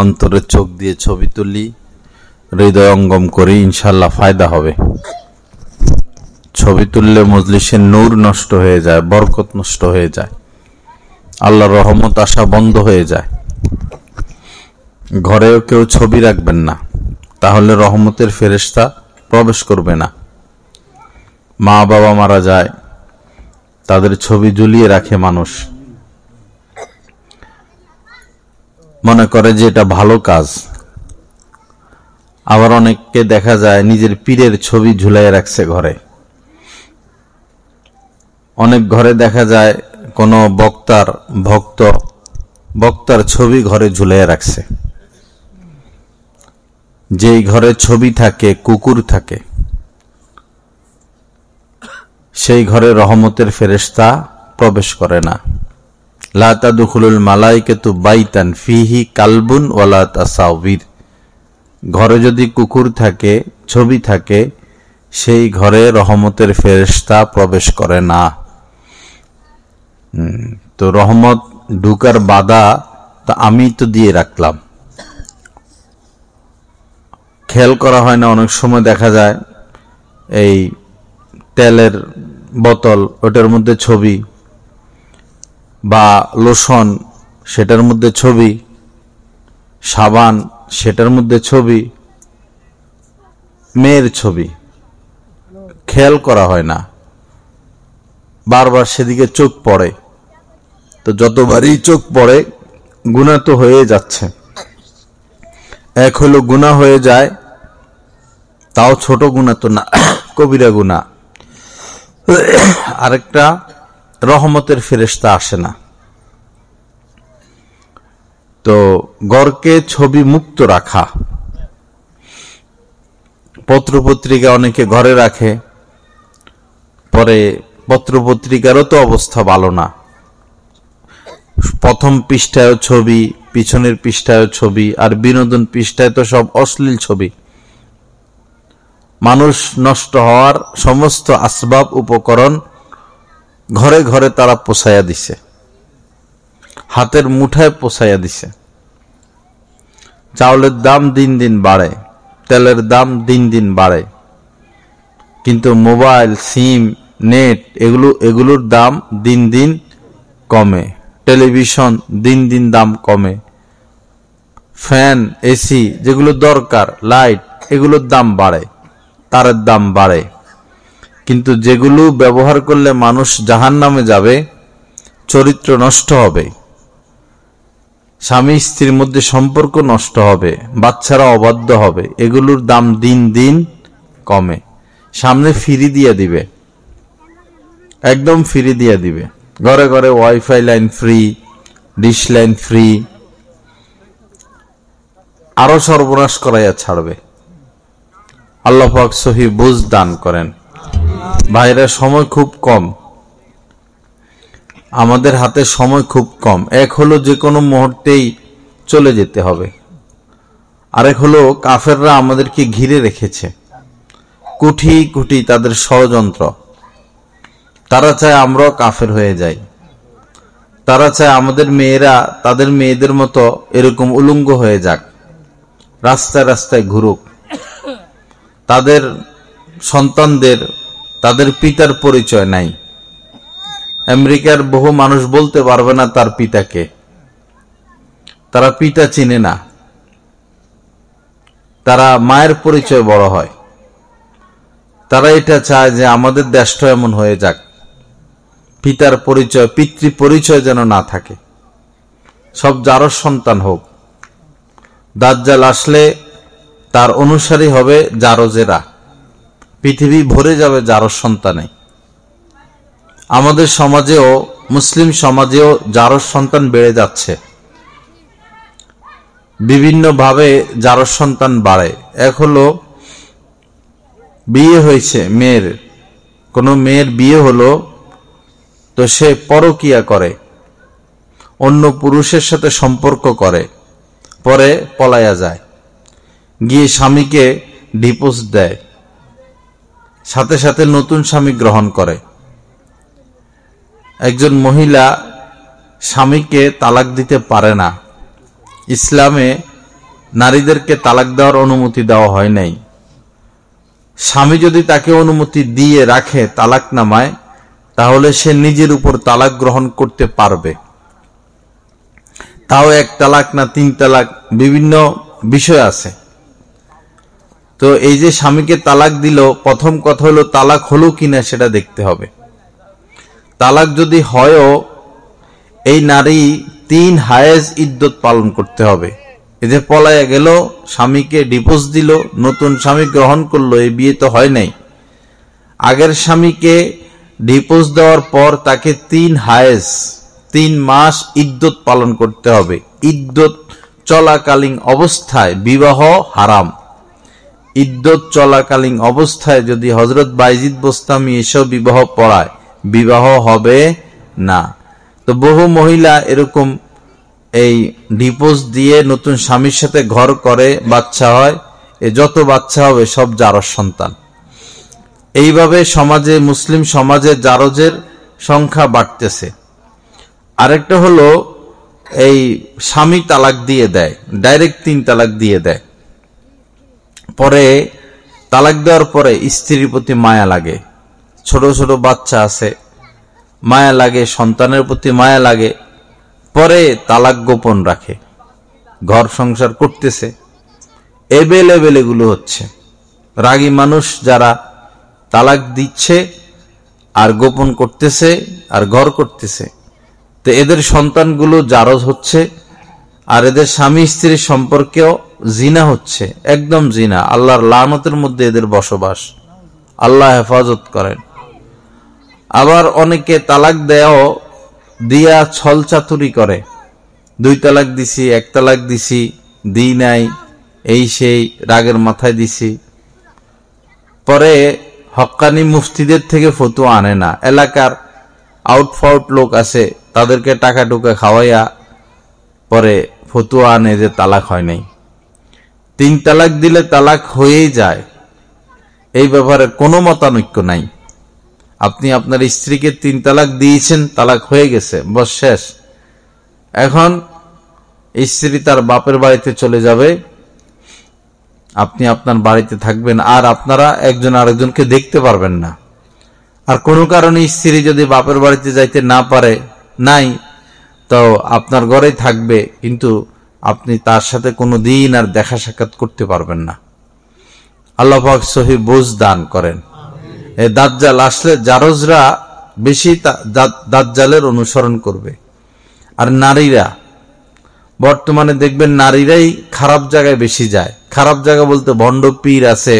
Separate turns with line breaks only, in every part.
অন্তরে চোখ দিয়ে ছবি তুলি, হৃদয় অঙ্গম করি, ইনশাল্লাহ ফায়দা হবে। ছবি তুললে মজলিসের নূর নষ্ট হয়ে যায়, বরকত নষ্ট হয়ে যায়, আল্লাহর রহমত আসা বন্ধ হয়ে যায়। ঘরেও কেউ ছবি রাখবেন না, তাহলে রহমতের ফেরেশতা প্রবেশ করবে না। মা বাবা মারা যায়, তাদের ছবি ঝুলিয়ে রাখে মানুষ, মনে করে যে এটা ভালো কাজ। আবার অনেককে দেখা যায় নিজের পীরের ছবি ঝুলাই রাখছে ঘরে। অনেক ঘরে দেখা যায় কোন বক্তার ছবি ঘরে ঝুলাই রাখছে। যেই ঘরে ছবি থাকে, কুকুর থাকে, সেই ঘরে রহমতের ফেরেশতা প্রবেশ করে না। লা তাদখুলুল মালাইকাতু বাইতান ফিহি কালবুন ওয়ালা তাসাউবির। ঘরে যদি কুকুর থাকে, ছবি থাকে, সেই ঘরে রহমতের ফেরেশতা প্রবেশ করে না। তো রহমত ঢুকার বাধা তা আমি তো দিয়ে রাখলাম, খেয়াল করা হয় না। অনেক সময় দেখা যায় এই তেলের বোতল, ওটার মধ্যে ছবি, বা লোশন সেটার মধ্যে ছবি, সাবান সেটার মধ্যে ছবি, মেয়ের ছবি, খেয়াল করা হয় না, বারবার সেদিকে চোখ পড়ে। তো যতবারই চোখ পড়ে গুনাহ তো হয়ে যাচ্ছে। এক হলো গুনাহ হয়ে যায়, তাও ছোট গুনাহ তো না, কবিরা গুনাহ। আরেকটা, রহমতের ফেরেশতা আসে না। তো ঘরকে ছবি মুক্ত রাখা। পত্রপত্রিকা অনেকে ঘরে রাখে, পরে পত্রপত্রিকারও তো অবস্থা ভালো না। প্রথম পৃষ্ঠায়ও ছবি, পিছনের পৃষ্ঠায়ও ছবি, আর বিনোদন পৃষ্ঠায় তো সব অশ্লীল ছবি। মানুষ নষ্ট হওয়ার সমস্ত আসবাব উপকরণ ঘরে ঘরে তারা পোষাইয়া দিছে, হাতের মুঠায় পোষাইয়া দিছে। চাউলের দাম দিন দিন বাড়ে, তেলের দাম দিন দিন বাড়ে, কিন্তু মোবাইল, সিম, নেট এগুলোর দাম দিন দিন কমে। টেলিভিশন দিন দিন দাম কমে। ফ্যান, এসি যেগুলো দরকার, লাইট, এগুলোর দাম বাড়ে, তারের দাম বাড়ে। কিন্তু যেগুলো ব্যবহার করলে মানুষ জাহান্নামে যাবে, চরিত্র নষ্ট হবে, স্বামী স্ত্রীর মধ্যে সম্পর্ক নষ্ট হবে, বাচ্চারা অবাধ্য হবে, এগুলোর দাম দিন দিন কমে। সামনে ফ্রি দিয়ে দিবে, একদম ফ্রি দিয়ে দিবে। ঘরে ঘরে wifi line free, dish line free, আরো সর্বনাশ করাইয়া ছাড়বে। আল্লাহ পাক সহি বুঝ দান করেন। ভাইরা, সময় খুব কম, আমাদের হাতে সময় খুব কম। এক হলো যে কোনো মুহূর্তেই চলে যেতে হবে, আরেক হলো কাফেররা আমাদেরকে ঘিরে রেখেছে, কোটি কোটি তাদের ষড়যন্ত্র। তারা চায় আমরাও কাফের হয়ে যাই, তারা চায় আমাদের মেয়েরা তাদের মেয়েদের মতো এরকম উলঙ্গ হয়ে যাক, রাস্তায় রাস্তায় ঘুরুক, তাদের সন্তানদের তাদের পিতার পরিচয় নাই। আমেরিকার বহু মানুষ বলতে পারবে না তার পিতাকে, তারা পিতা চিনে না, তারা মায়ের পরিচয় বড় হয়। তারা এটা চায় যে আমাদের দেশটা এমন হয়ে যাক, পিতার পরিচয়, পিতৃ পরিচয় যেন না থাকে, সব জারজ সন্তান হোক। দাজ্জাল আসলে তার অনুসারী হবে জারজেরা, পৃথিবী ভরে যাবে জারজ সন্তানে। আমাদের সমাজেও, মুসলিম সমাজেও জারজ সন্তান বেড়ে যাচ্ছে, বিভিন্নভাবে জারজ সন্তান বাড়ে। এক হলো বিয়ে হয়েছে মেয়ের, কোনো মেয়ের বিয়ে হলো, তো সে পরকিয়া করে, অন্য পুরুষের সাথে সম্পর্ক করে, পরে পলায়া যায়, গিয়ে স্বামীকে ডিভোর্স দেয়, সাথে সাথে নতুন স্বামী গ্রহণ করে। একজন মহিলা স্বামীকে তালাক দিতে পারে না। ইসলামে নারীদেরকে তালাক দেওয়ার অনুমতি দেওয়া হয় নাই। স্বামী যদি তাকে অনুমতি দিয়ে রাখে তালাক নামায়, তাহলে সে নিজের উপর তালাক গ্রহণ করতে পারবে। তাও 1 তালাক না 3 তালাক, বিভিন্ন বিষয় আছে। তো এই যে স্বামীকে তালাক দিল, প্রথম কথা হলো তালাক হলো কিনা সেটা দেখতে হবে। তালাক যদি হয়ও, এই নারী 3 হায়েজ ইদ্যত পালন করতে হবে। এই যে পলায়া গেল, স্বামীকে ডিভোর্স দিল, নতুন স্বামী গ্রহণ করলো, এই বিয়ে তো হয় নাই। আগের স্বামীকে ডিভোর্স দেওয়ার পর তাকে 3 হায়েজ 3 মাস ইদ্যত পালন করতে হবে। ইদ্যত চলাকালীন অবস্থায় বিবাহ হারাম। ইদ্যত চলাকালীন অবস্থায় যদি হযরত বাইজিদ বোস্তামি এসব বিবাহ পড়ায়, বিবাহ হবে না। তো বহু মহিলা এরকম এই ডিভোর্স দিয়ে নতুন স্বামীর সাথে ঘর করে, বাচ্চা হয়, যত বাচ্চা হবে সব জারজ সন্তান। এইভাবে সমাজে, মুসলিম সমাজে জারজের সংখ্যা বাড়তেছে। আরেকটা হলো এই স্বামী তালাক দিয়ে দেয়, ডাইরেক্ট 3 তালাক দিয়ে দেয়। পরে তালাক দেওয়ার পরে স্ত্রীর প্রতি মায়া লাগে, ছোট ছোট বাচ্চা আছে, মায়া লাগে, সন্তানের প্রতি মায়া লাগে, পরে তালাক গোপন রাখে, ঘর সংসার করতেছে। এবেলেবেল এগুলো হচ্ছে। রাগী মানুষ যারা তালাক দিচ্ছে আর গোপন করতেছে আর ঘর করতেছে, তো এদের সন্তানগুলো জারজ হচ্ছে, আর এদের স্বামী স্ত্রীর সম্পর্কেও জিনা হচ্ছে, একদম জিনা। আল্লাহর লানতের মধ্যে এদের বসবাস, আল্লাহ হেফাজত করেন। আবার অনেকে তালাক দেও দিয়া ছল চাতুরি করে, 2 তালাক দিছি, 1 তালাক দিছি, দিই নাই, এই সেই রাগের মাথায় দিছি। পরে হক্কানি মুফতিদের থেকে ফতোয়া আনে না, এলাকার আউটফাউট লোক আছে, তাদেরকে টাকা টুকা খাওয়াইয়া পরে ফতোয়া আনে যে তালাক হয় নাই। 3 তালাক দিলে তালাক হয়েই যায়, এই ব্যাপারে কোনো মতানৈক্য নাই। আপনি আপনার স্ত্রীকে 3 তালাক দিয়েছেন, তালাক হয়ে গেছে, বস শেষ। এখন স্ত্রী তার বাপের বাড়িতে চলে যাবে, আপনি আপনার বাড়িতে থাকবেন, আর আপনারা একজন আরেকজনকে দেখতে পারবেন না। আর কোনো কারণে স্ত্রী যদি বাপের বাড়িতে যাইতে না পারে, নাই, তো আপনার ঘরেই থাকবে, কিন্তু আপনি তার সাথে কোনো দিন আর দেখা সাক্ষাৎ করতে পারবেন না। আল্লাহ পাক সহিহ বুঝ দান করেন। এই দাজ্জাল আসলে জারজরা বেশি দাজ্জালের অনুসরণ করবে। আর নারীরা বর্তমানে দেখবেন নারীরাই খারাপ জায়গায় বেশি যায়। খারাপ জায়গা বলতে ভণ্ড পীর আছে,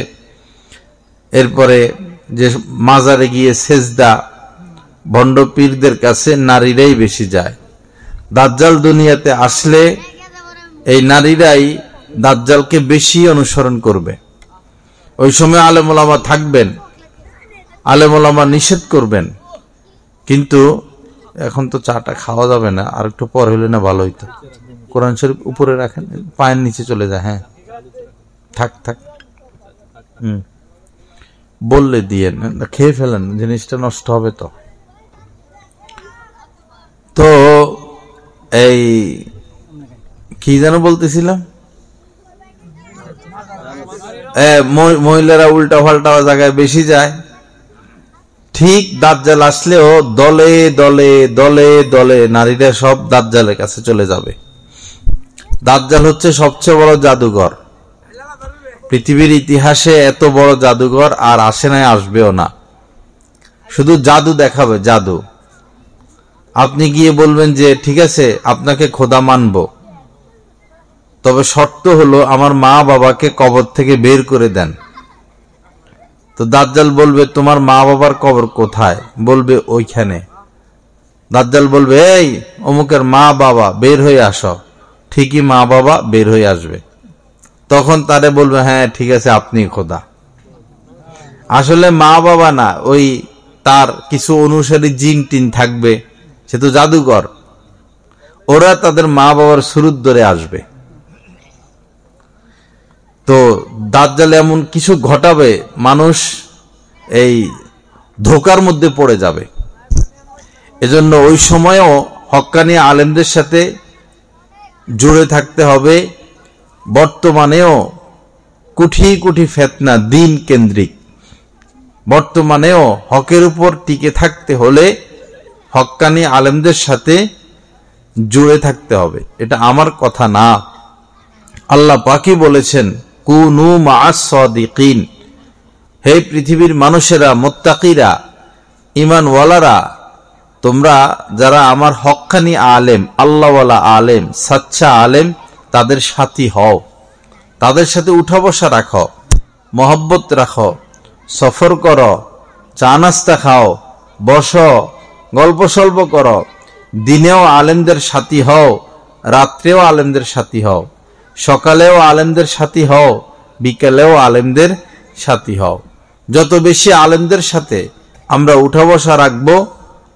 এরপরে যে মাজারে গিয়ে সেজদা, ভণ্ড পীরদের কাছে নারীরাই বেশি যায়। দাজ্জাল দুনিয়াতে আসলে এই নারীরাই দাজ্জালকে বেশি অনুসরণ করবে। ওই সময় আলেম ওলামা থাকবেন, আলেম ওলামা নিষেধ করবেন, কিন্তু এখন তো চাটা খাওয়া যাবে না, আর একটু পর হইলে না ভালো হইতো। কোরআন শরীফ উপরে রাখেন, পায়ের নিচে চলে যায়। হ্যাঁ, থাক থাক, বললে দিয়ে খেয়ে ফেলেন, জিনিসটা নষ্ট হবে। তো তো এই কি যেন বলতেছিলাম, মহিলারা উল্টা পাল্টা জায়গায় বেশি যায়। ঠিক দাজ্জাল আসলেও দলে দলে দলে দলে নারীরা সব দাজ্জালের কাছে চলে যাবে। দাজ্জাল হচ্ছে সবচেয়ে বড় জাদুঘর। পৃথিবীর ইতিহাসে এত বড় জাদুঘর আর আসে নাই, আসবেও না। শুধু জাদু দেখাবে, জাদু। আপনি গিয়ে বলবেন যে ঠিক আছে, আপনাকে খোদা মানব, তবে শর্ত হলো আমার মা বাবাকে কবর থেকে বের করে দেন। তো দাজ্জাল বলবে তোমার মা বাবার কবর কোথায়? বলবে ওইখানে। দাজ্জাল বলবে এই অমুকের মা বাবা বের হয়ে আসো। ঠিকই মা বাবা বের হয়ে আসবে। তখন তারে বলবে হ্যাঁ ঠিক আছে, আপনি খোদা। আসলে মা বাবা না, ওই তার কিছু অনুসারী জিন টিন থাকবে, সে তো জাদুকর, ওরা তাদের মা বাবার সুরুত ধরে আসবে। তো দাজ্জাল এমন কিছু ঘটাবে, মানুষ এই ধোকার মধ্যে পড়ে যাবে। এজন্য ওই সময়ও হক্কানি আলেমদের সাথে জুড়ে থাকতে হবে, বর্তমানেও কোটি কোটি ফিতনা দিন কেন্দ্রিক। বর্তমানেও হকের উপর টিকে থাকতে হলে হক্কানি আলেমদের সাথে জুড়ে থাকতে হবে। এটা আমার কথা না, আল্লাহ পাকই বলেছেন, কুনু মা'আস সাদিকিন। হে পৃথিবীর মানুষেরা, মুত্তাকিরা, ঈমানওয়ালারা, তোমরা যারা আমার হক্কানি আলেম, আল্লাহওয়ালা আলেম, সাচ্চা আলেম, তাদের সাথী হও, তাদের সাথে উঠা বসা রাখো, মহব্বত রাখো, সফর করো, চা নাস্তা খাও, বসো, গল্প সল্প করো। দিনেও আলেমদের সাথী হও, রাত্রেও আলেমদের সাথী হও, সকালেও আলেমদের সাথী হও, বিকেলেও আলেমদের সাথী হও। যত বেশি আলেমদের সাথে আমরা উঠা বসা রাখবো,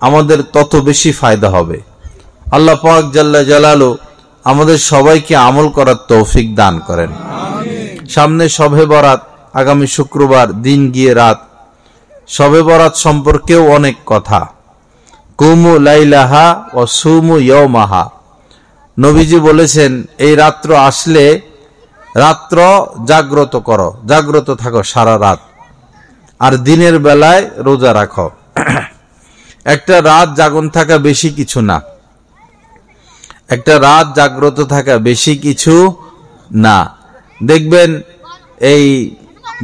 আমাদের তত বেশি ফায়দা হবে। আল্লাহ পাক জাল্লা জালালু আমাদের সবাইকে আমল করার তৌফিক দান করেন। সামনে শবে বরাত, আগামী শুক্রবার, দিন গিয়ে রাত। শবে বরাত সম্পর্কেও অনেক কথা। কুমু লাইলাহা ও সুমু ইয়াওমাহা। নবীজি বলেছেন, এই রাত্র আসলে রাত্র জাগ্রত করো, জাগ্রত থাকো সারা রাত, আর দিনের বেলায় রোজা রাখো। একটা রাত জাগন থাকা বেশি কিছু না, একটা রাত জাগ্রত থাকা বেশি কিছু না। দেখবেন এই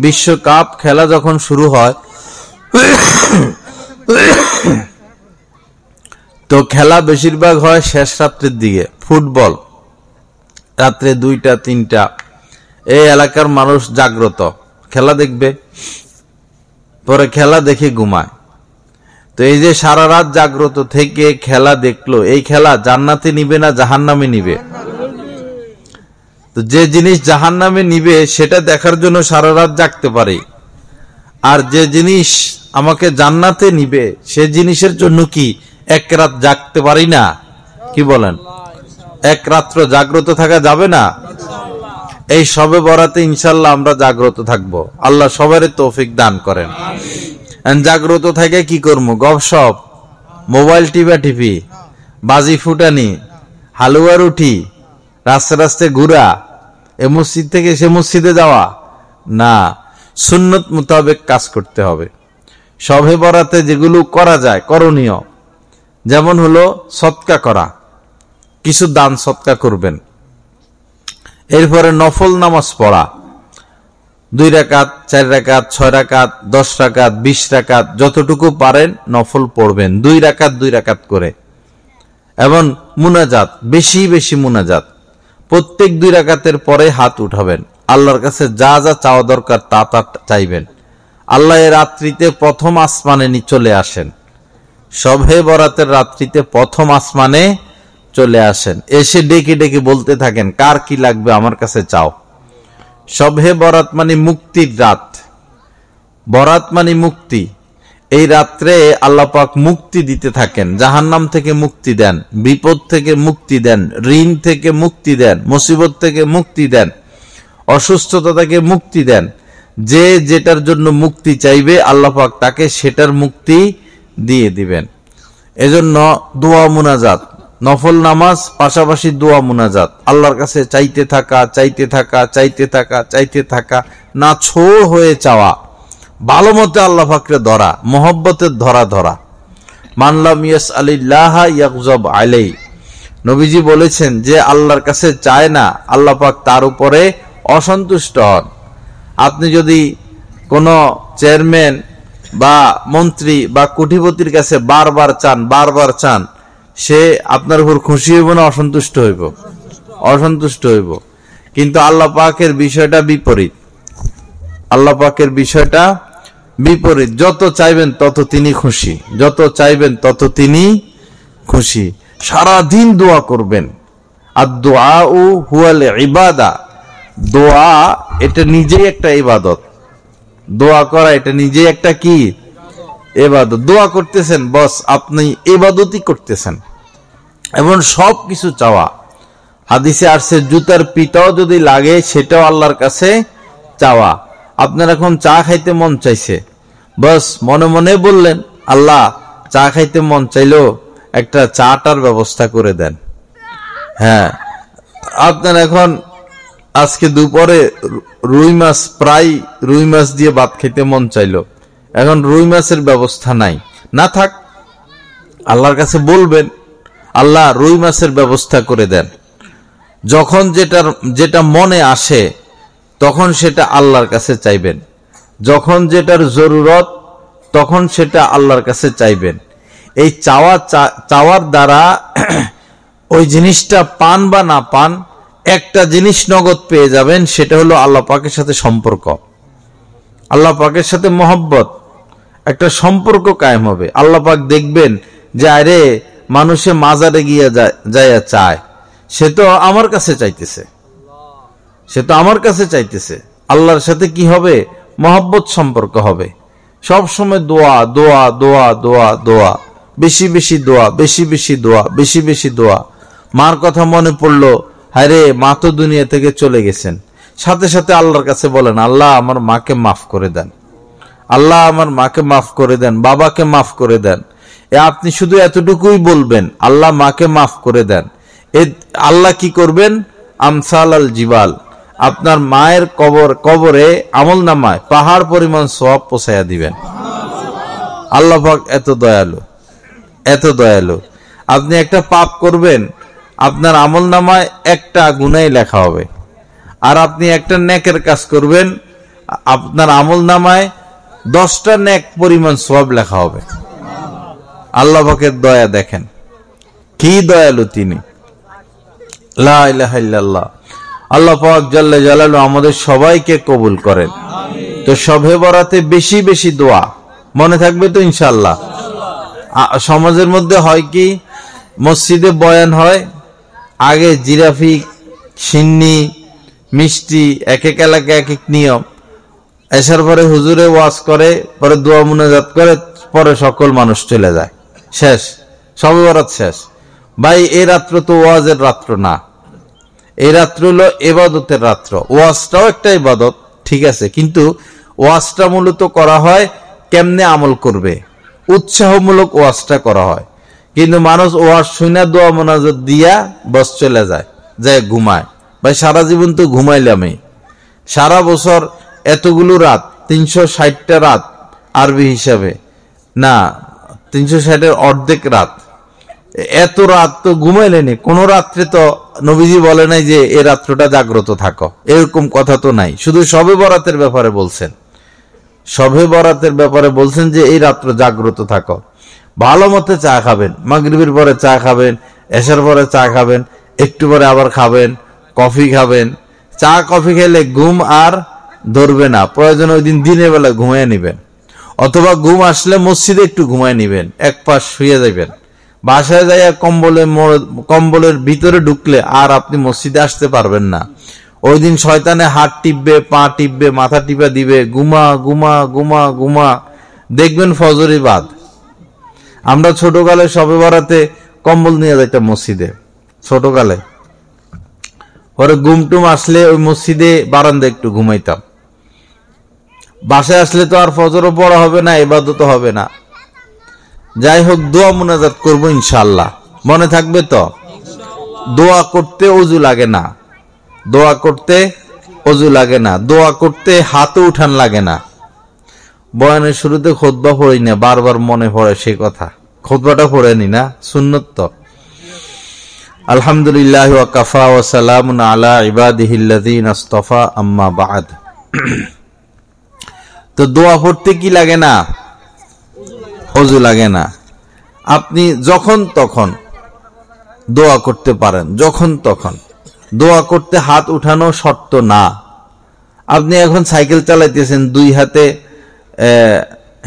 বিশ্বকাপ খেলা যখন শুরু হয়, তো খেলা বেশিরভাগ হয় শেষ রাত্রের দিকে। ফুটবল রাত্রে 2টা 3টা, এই এলাকার মানুষ জাগ্রত, খেলা দেখবে, পরে খেলা দেখে ঘুমায়। তো এই যে সারা রাত জাগ্রত থেকে খেলা দেখলো, এই খেলা জান্নাতে নিবে না জাহান্নামে নিবে? তো যে জিনিস জাহান্নামে নিবে সেটা দেখার জন্য সারা রাত জাগতে পারে, আর যে জিনিস আমাকে জান্নাতে নিবে সে জিনিসের জন্য কি এক রাত জাগতে পারি না? কি বলেন? এক রাত্র জাগ্রত থাকা যাবে না? এই শবে বরাতে ইনশাআল্লাহ আমরা জাগ্রত থাকবো। আল্লাহ সবার তৌফিক দান করেন। জাগ্রত থাকে কি করবো? গপসপ, মোবাইল টিপি, বাজি ফুটানি, হালুয়া রুটি, রাস্তায় রাস্তায় ঘুরা, এ মসজিদ থেকে সে মসজিদে যাওয়া না। সুন্নত মোতাবেক কাজ করতে হবে। শবে বরাতে যেগুলো করা যায়, করণীয়, যেমন হলো সদকা করা, কিছু দান সদকা করবেন। এরপরে নফল নামাজ পড়া, 2 রাকাত, 4 রাকাত, 6 রাকাত, 10 রাকাত, 20 রাকাত, যতটুকু পারেন নফল পড়বেন, 2 রাকাত 2 রাকাত করে। এবং মুনাজাত, বেশি বেশি মুনাজাত। প্রত্যেক 2 রাকাতের পরে হাত উঠাবেন, আল্লাহর কাছে যা যা চাওয়া দরকার তা তা চাইবেন। আল্লাহ এর রাত্রিতে প্রথম আসমানে চলে আসেন, শবে বরাতের রাত্রিতে প্রথম আসমানে চলে আসেন, এসে ডেকে ডেকে বলতে থাকেন, কার কি লাগবে আমার কাছে চাও। শবে বরাত মানে মুক্তির রাত, বরাত মানে মুক্তি। এই রাত্রে আল্লাহ পাক মুক্তি দিতে থাকেন, জাহান্নাম থেকে মুক্তি দেন, বিপদ থেকে মুক্তি দেন, ঋণ থেকে মুক্তি দেন, মুসিবত থেকে মুক্তি দেন, অসুস্থতা থেকে মুক্তি দেন। যে যেটার জন্য মুক্তি চাইবে আল্লাহ পাক তাকে সেটার মুক্তি দিয়ে দিবেন। এজন্য দোয়া মুনাজাত, নফল নামাজ পাশাপাশি দোয়া মুনাজাত, আল্লাহর কাছে চাইতে থাকা, চাইতে থাকা, চাইতে থাকা, চাইতে থাকা, না ছোড় হয়ে চাওয়া, ভালো মতে আল্লাহ পাককে ধরা, মোহব্বতের ধরা ধরা। মানলাম ইয়াসআলিল্লাহ ইয়াগযব আলাইহি। নবীজি বলেছেন, যে আল্লাহর কাছে চায় না আল্লাহ পাক তার উপরে অসন্তুষ্ট হন। আপনি যদি কোনো চেয়ারম্যান বা মন্ত্রী বা কোটিপতির কাছে বারবার চান, বারবার চান, সে আপনার উপর খুশি হইব না অসন্তুষ্ট হইব? অসন্তুষ্ট হইব। কিন্তু আল্লাহ পাকের বিষয়টা বিপরীত, আল্লাহ পাকের বিষয়টা বিপরীত। যত চাইবেন তত তিনি খুশি, যত চাইবেন তত তিনি খুশি। সারাদিন দোয়া করবেন। আর দুআউ হুয়াল ইবাদা, দোয়া এটা নিজেই একটা ইবাদত। দোয়া করা এটা নিজেই একটা কি ইবাদত। দোয়া করতেছেন, বস আপনি ইবাদতই করতেছেন। এবং সব কিছু চাওয়া, হাদিসে আসছে জুতার পিতাও যদি লাগে সেটাও আল্লাহর কাছে চাওয়া। আপনার এখন চা খাইতে মন চাইছে, বস মনে মনে বললেন, আল্লাহ চা খাইতে মন চাইলো, একটা চাটার ব্যবস্থা করে দেন। হ্যাঁ, আপনার এখন আজকে দুপুরে রুই মাছ, প্রায় রুই মাছ দিয়ে ভাত খেতে মন চাইলো। এখন রুই মাছের ব্যবস্থা নাই, না থাক, আল্লাহর কাছে বলবেন, আল্লাহ রুই মাছের ব্যবস্থা করে দেন। যখন যেটা মনে আসে তখন সেটা আল্লাহর কাছে চাইবেন। যখন যেটার জরুরত তখন সেটা আল্লাহর কাছে চাইবেন। এই চাওয়ার দ্বারা ওই জিনিসটা পান বা না পান, একটা জিনিস নগদ পেয়ে যাবেন, সেটা হলো আল্লাহ পাকের সাথে সম্পর্ক, আল্লাহ পাকের সাথে মহব্বত, একটা সম্পর্ক কায়েম হবে। আল্লাহ পাক দেখবেন যে আরে মানুষে মাজারে গিয়ে যায় চায়, সে তো আমার কাছে চাইতেছে, সে তো আমার কাছে চাইতেছে। আল্লাহর সাথে কি হবে? মহব্বত সম্পর্ক হবে। সব সময় দোয়া দোয়া দোয়া দোয়া দোয়া, বেশি বেশি দোয়া, বেশি বেশি দোয়া, বেশি বেশি দোয়া। মার কথা মনে পড়লো, হায়রে মা তো দুনিয়া থেকে চলে গেছেন, সাথে সাথে আল্লাহর কাছে বলেন, আল্লাহ আমার মাকে মাফ করে দেন, আল্লাহ আমার মাকে মাফ করে দেন, বাবাকে মাফ করে দেন। আপনি শুধু এতটুকুই বলবেন, আল্লাহ মাকে মাফ করে দেন। আল্লাহ কি করবেন? আমসাল আল জিবাল, আপনার মায়ের কবরে আমল নামায় পাহাড় পরিমাণ সওয়াব পৌঁছায়া দিবেন। আল্লাহ পাক এত দয়ালু, এত দয়ালু। আপনি একটা পাপ করবেন, আপনার আমল নামায় একটা গুনাহ লেখা হবে। আর আপনি একটা নেকের কাজ করবেন, আপনার আমল নামায় 10টা নেক পরিমাণ সওয়াব লেখা হবে। আল্লাহ পাকের দয়া দেখেন, কি দয়ালু তিনি। লা ইলাহা ইল্লাল্লাহ। আল্লাহ পাক জাল্লা জালালু আমাদের সবাইকে কবুল করেন। তো শবে বরাতে বেশি বেশি দোয়া, মনে থাকবে তো ইনশাআল্লাহ। সমাজের মধ্যে হয় কি, মসজিদে বয়ান হয়, আগে জিরাফি, সিন্নি, মিষ্টি, এক এক এলাকায় এক এক নিয়ম। এসার পরে হুজুরে ওয়াজ করে, পরে দোয়া মুনাজাত করে, পরে সকল মানুষ চলে যায়, শেষ, শবে বরাত শেষ। ভাই এই রাত্র তো ওয়াজের রাত্র না, এই রাত্র হলো ইবাদতের রাত্র। ওয়াজটাও একটা ইবাদত, ঠিক আছে, কিন্তু ওয়াজটা মূলত করা হয় কেমনে আমল করবে, উৎসাহমূলক ওয়াজটা করা হয়। কিন্তু মানুষ ওয়াজ শুনে দোয়া মুনাজাত দিয়া বস চলে যায় ঘুমায়। ভাই সারা জীবন তো ঘুমাইলামই, সারা বছর এতগুলো রাত, 360টা রাত আরবি হিসাবে, না 360-এর অর্ধেক রাত, এত রাত তো ঘুমাইলেনি। কোন রাত্রে তো নবীজি বলে নাই যে এই রাত্রটা জাগ্রত থাকো, এরকম কথা তো নাই। শুধু শবে বরাতের ব্যাপারে বলছেন, শবে বরাতের ব্যাপারে বলছেন যে এই রাত্র জাগ্রত থাকো। ভালো মতে চা খাবেন, মাগরিবের পরে চা খাবেন, এশার পরে চা খাবেন, একটু পরে আবার খাবেন, কফি খাবেন। চা কফি খেলে ঘুম আর ধরবে না, প্রয়োজন ওই দিন দিনের বেলা ঘুমায় নিবেন, অথবা ঘুম আসলে মসজিদে একটু ঘুমায় নিবেন, এক পাশ শুয়ে যাবেন। বাসায় যাইয়া কম্বলের ভিতরে ঢুকলে আর আপনি মসজিদে আসতে পারবেন না। ওই দিন শয়তানে হাত টিপবে, পা টিপবে, মাথা টিপা দিবে, ঘুমা ঘুমা ঘুমা ঘুমা, দেখবেন ফজরই বাদ। আমরা ছোটকালে শবে বরাতে কম্বল নিয়ে যাইতাম মসজিদে, ছোটকালে। পরে ঘুমটুম আসলে ওই মসজিদে বারান্দা একটু ঘুমাইতাম। বাসায় আসলে তো আর ফজরও পড়া হবে না, ইবাদতও হবে না। যাই হোক, দোয়া মুনাজাত করবো ইনশাআল্লাহ, মনে থাকবে তো। দোয়া করতে অজু লাগে না, দোয়া করতে অজু লাগে না, দোয়া করতে হাতও উঠান লাগে না। বয়ানের শুরুতে খুতবা পড়ি না, বারবার মনে পড়ে সেই কথা, খুতবাটা পড়ে নি না, সুন্নত তো। আলহামদুলিল্লাহ ওয়া কাফা ওয়া সালামুন আলা ইবাদিহিল্লাযিনা ইসতাফা, আম্মা বা'দ। তো দোয়া পড়তে কি লাগে না? অজু লাগে না। আপনি যখন তখন দোয়া করতে পারেন, যখন তখন। দোয়া করতে হাত উঠানো শর্ত না। আপনি এখন সাইকেল চালাইতেছেন, দুই হাতে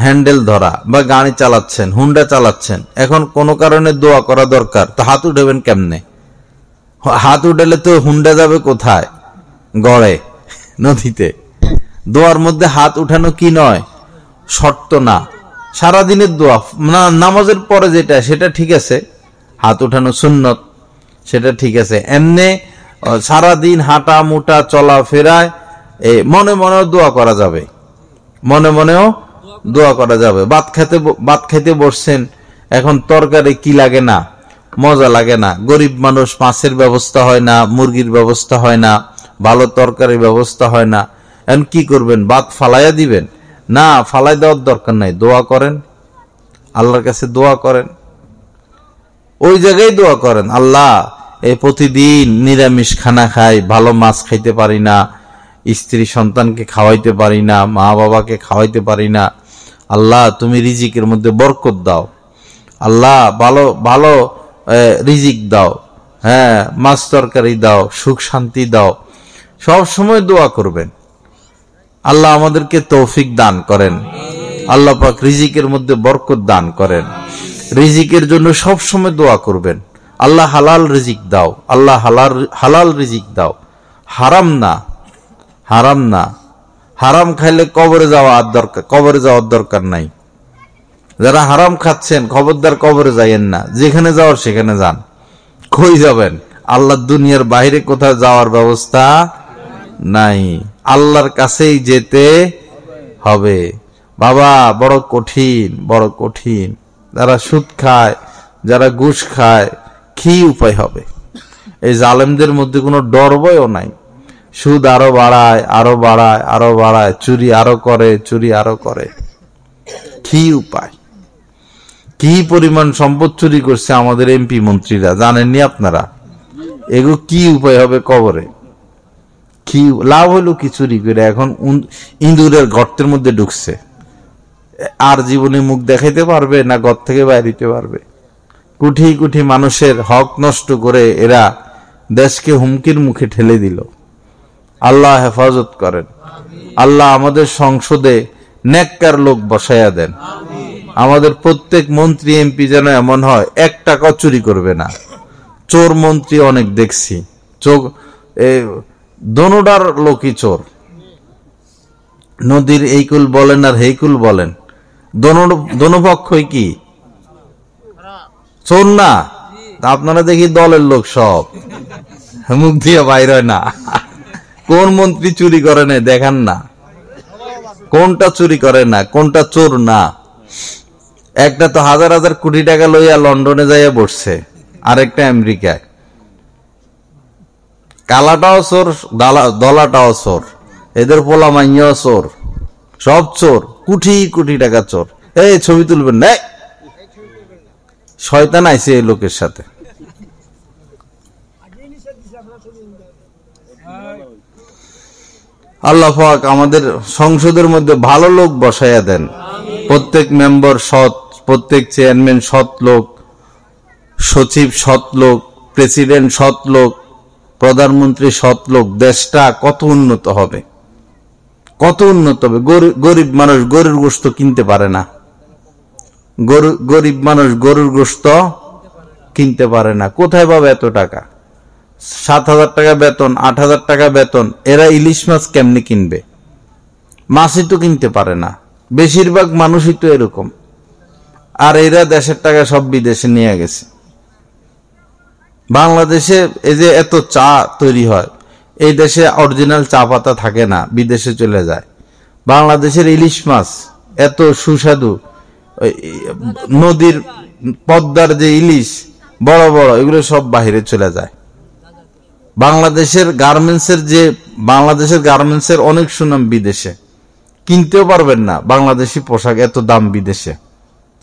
হ্যান্ডেল ধরা, বা গাড়ি চালাচ্ছেন, হুন্ডা চালাচ্ছেন, এখন কোনো কারণে দোয়া করা দরকার, তো হাত উঠাবেন কেমনে? হাত উঠালে তো হুন্ডা যাবে কোথায়? গড়ে, নদীতে। দোয়ার মধ্যে হাত উঠানো কি নয়? শর্ত না। সারাদিনের দোয়া, নামাজের পরে যেটা, সেটা ঠিক আছে, হাত উঠানো সুন্নত, সেটা ঠিক আছে। এমনি সারাদিন হাঁটা মোটা চলা ফেরায় মনে মনেও দোয়া করা যাবে, মনে মনেও দোয়া করা যাবে। ভাত খেতে বসছেন, এখন তরকারি কি লাগে না? মজা লাগে না। গরিব মানুষ, মাছের ব্যবস্থা হয় না, মুরগির ব্যবস্থা হয় না, ভালো তরকারির ব্যবস্থা হয় না, এখন কি করবেন? ভাত ফালাইয়া দিবেন? না, ফালাই দেওয়ার দরকার নাই, দোয়া করেন, আল্লাহর কাছে দোয়া করেন, ওই জায়গায় দোয়া করেন, আল্লাহ এই প্রতিদিন নিরামিষ খানা খাই, ভালো মাছ খাইতে পারি না, স্ত্রী সন্তানকে খাওয়াইতে পারি না, মা বাবাকে খাওয়াইতে পারি না, আল্লাহ তুমি রিজিকের মধ্যে বরকত দাও, আল্লাহ ভালো ভালো রিজিক দাও, হ্যাঁ মাছ তরকারি দাও, সুখ শান্তি দাও। সব সময় দোয়া করবেন, আল্লাহ আমাদেরকে তৌফিক দান করেন, আল্লাহ পাক রিজিকের মধ্যে বরকত দান করেন। রিজিকের জন্য সব সময় দোয়া করবেন, আল্লাহ হালাল রিজিক দাও, আল্লাহ হালাল রিজিক দাও, হারাম না, হারাম না। হারাম খাইলে কবরে যাওয়ার দরকার নাই। যারা হারাম খাচ্ছেন খবরদার কবরে যাইয়েন না, যেখানে যাওয়ার সেখানে যান। কই যাবেন? আল্লাহ দুনিয়ার বাইরে কোথাও যাওয়ার ব্যবস্থা নাই, আল্লাহর কাছেই যেতে হবে। বাবা বড় কঠিন, বড় কঠিন। যারা সুদ খায়, যারা ঘুষ খায়, কি উপায় হবে? এই জালেমদের মধ্যে কোনো ডর ভয়ও নাই। সুদ আরো বাড়ায়, আরো বাড়ায়, আরো বাড়ায়, চুরি আরো করে, চুরি আরো করে। কি উপায়? কি পরিমাণ সম্পদ চুরি করছে আমাদের এমপি মন্ত্রীরা, জানেননি আপনারা? এগো কি উপায় হবে কবরে? কি লাভ হলো কি চুরি করে? এখন ইঁদুরের গর্তের মধ্যে ঢুকছে, আর জীবনে মুখ দেখাইতে পারবে না, ঘর থেকে বাইরে হইতে পারবে? কোটি কোটি মানুষের হক নষ্ট করে এরা দেশকে হুমকির মুখে ঠেলে দিল। আল্লাহ হেফাজত করেন। আল্লাহ আমাদের সংসদে নেককার লোক বসাইয়া দেন। আমাদের প্রত্যেক মন্ত্রী এমপি যেন এমন হয় 1 টাকাও চুরি করবে না। চোর মন্ত্রী অনেক দেখছি, চোখ দোনোটার লোকই চোর। নদীর এই কুল বলেন আর হেই কুল বলেন, দোনো পক্ষই কি চোর না? আপনারা দেখি দলের লোক সব মুখ দিয়ে বাইর হয় না। কোন মন্ত্রী চুরি করে না দেখান না, কোনটা চুরি করে না, কোনটা চোর না। একটা তো হাজার হাজার কোটি টাকা লইয়া লন্ডনে যাইয়া বসছে, আরেকটা আমেরিকায়। কালাটাও চোর, দলাটাও চোর, এদের পোলা মাইয়াও চোর, সব চোর, কোটি কোটি টাকা চোর। এই ছবি তুলবেন না, শয়তান আইছে এই লোকের সাথে। আল্লাহ পাক আমাদের সংসদের মধ্যে ভালো লোক বসাইয়া দেন। প্রত্যেক মেম্বার সৎ, প্রত্যেক চেয়ারম্যান সৎ লোক, সচিব সৎ লোক, প্রেসিডেন্ট সৎ লোক, প্রধানমন্ত্রী সৎ লোক। দেশটা কত উন্নত হবে, কত উন্নত হবে। গরিব মানুষ গরুর গোশত কিনতে পারে না, গরিব মানুষ গরুর গোশত কিনতে পারে না। কোথায় পাবে এত টাকা? 7,000 টাকা বেতন, 8,000 টাকা বেতন, এরা ইলিশ মাছ কেমনি কিনবে? মাছই তো কিনতে পারে না। বেশিরভাগ মানুষই তো এরকম। আর এরা দেশের টাকা সব বিদেশে নিয়ে গেছে। বাংলাদেশে এই যে এত চা তৈরি হয়, এই দেশে অরিজিনাল চা পাতা থাকে না, বিদেশে চলে যায়। বাংলাদেশের ইলিশ মাছ এত সুস্বাদু, নদীর পদ্মার যে ইলিশ বড় বড়, এগুলো সব বাহিরে চলে যায়। বাংলাদেশের গার্মেন্টসের অনেক সুনাম বিদেশে, কিনতেও পারবেন না। বাংলাদেশি পোশাক এত দাম বিদেশে,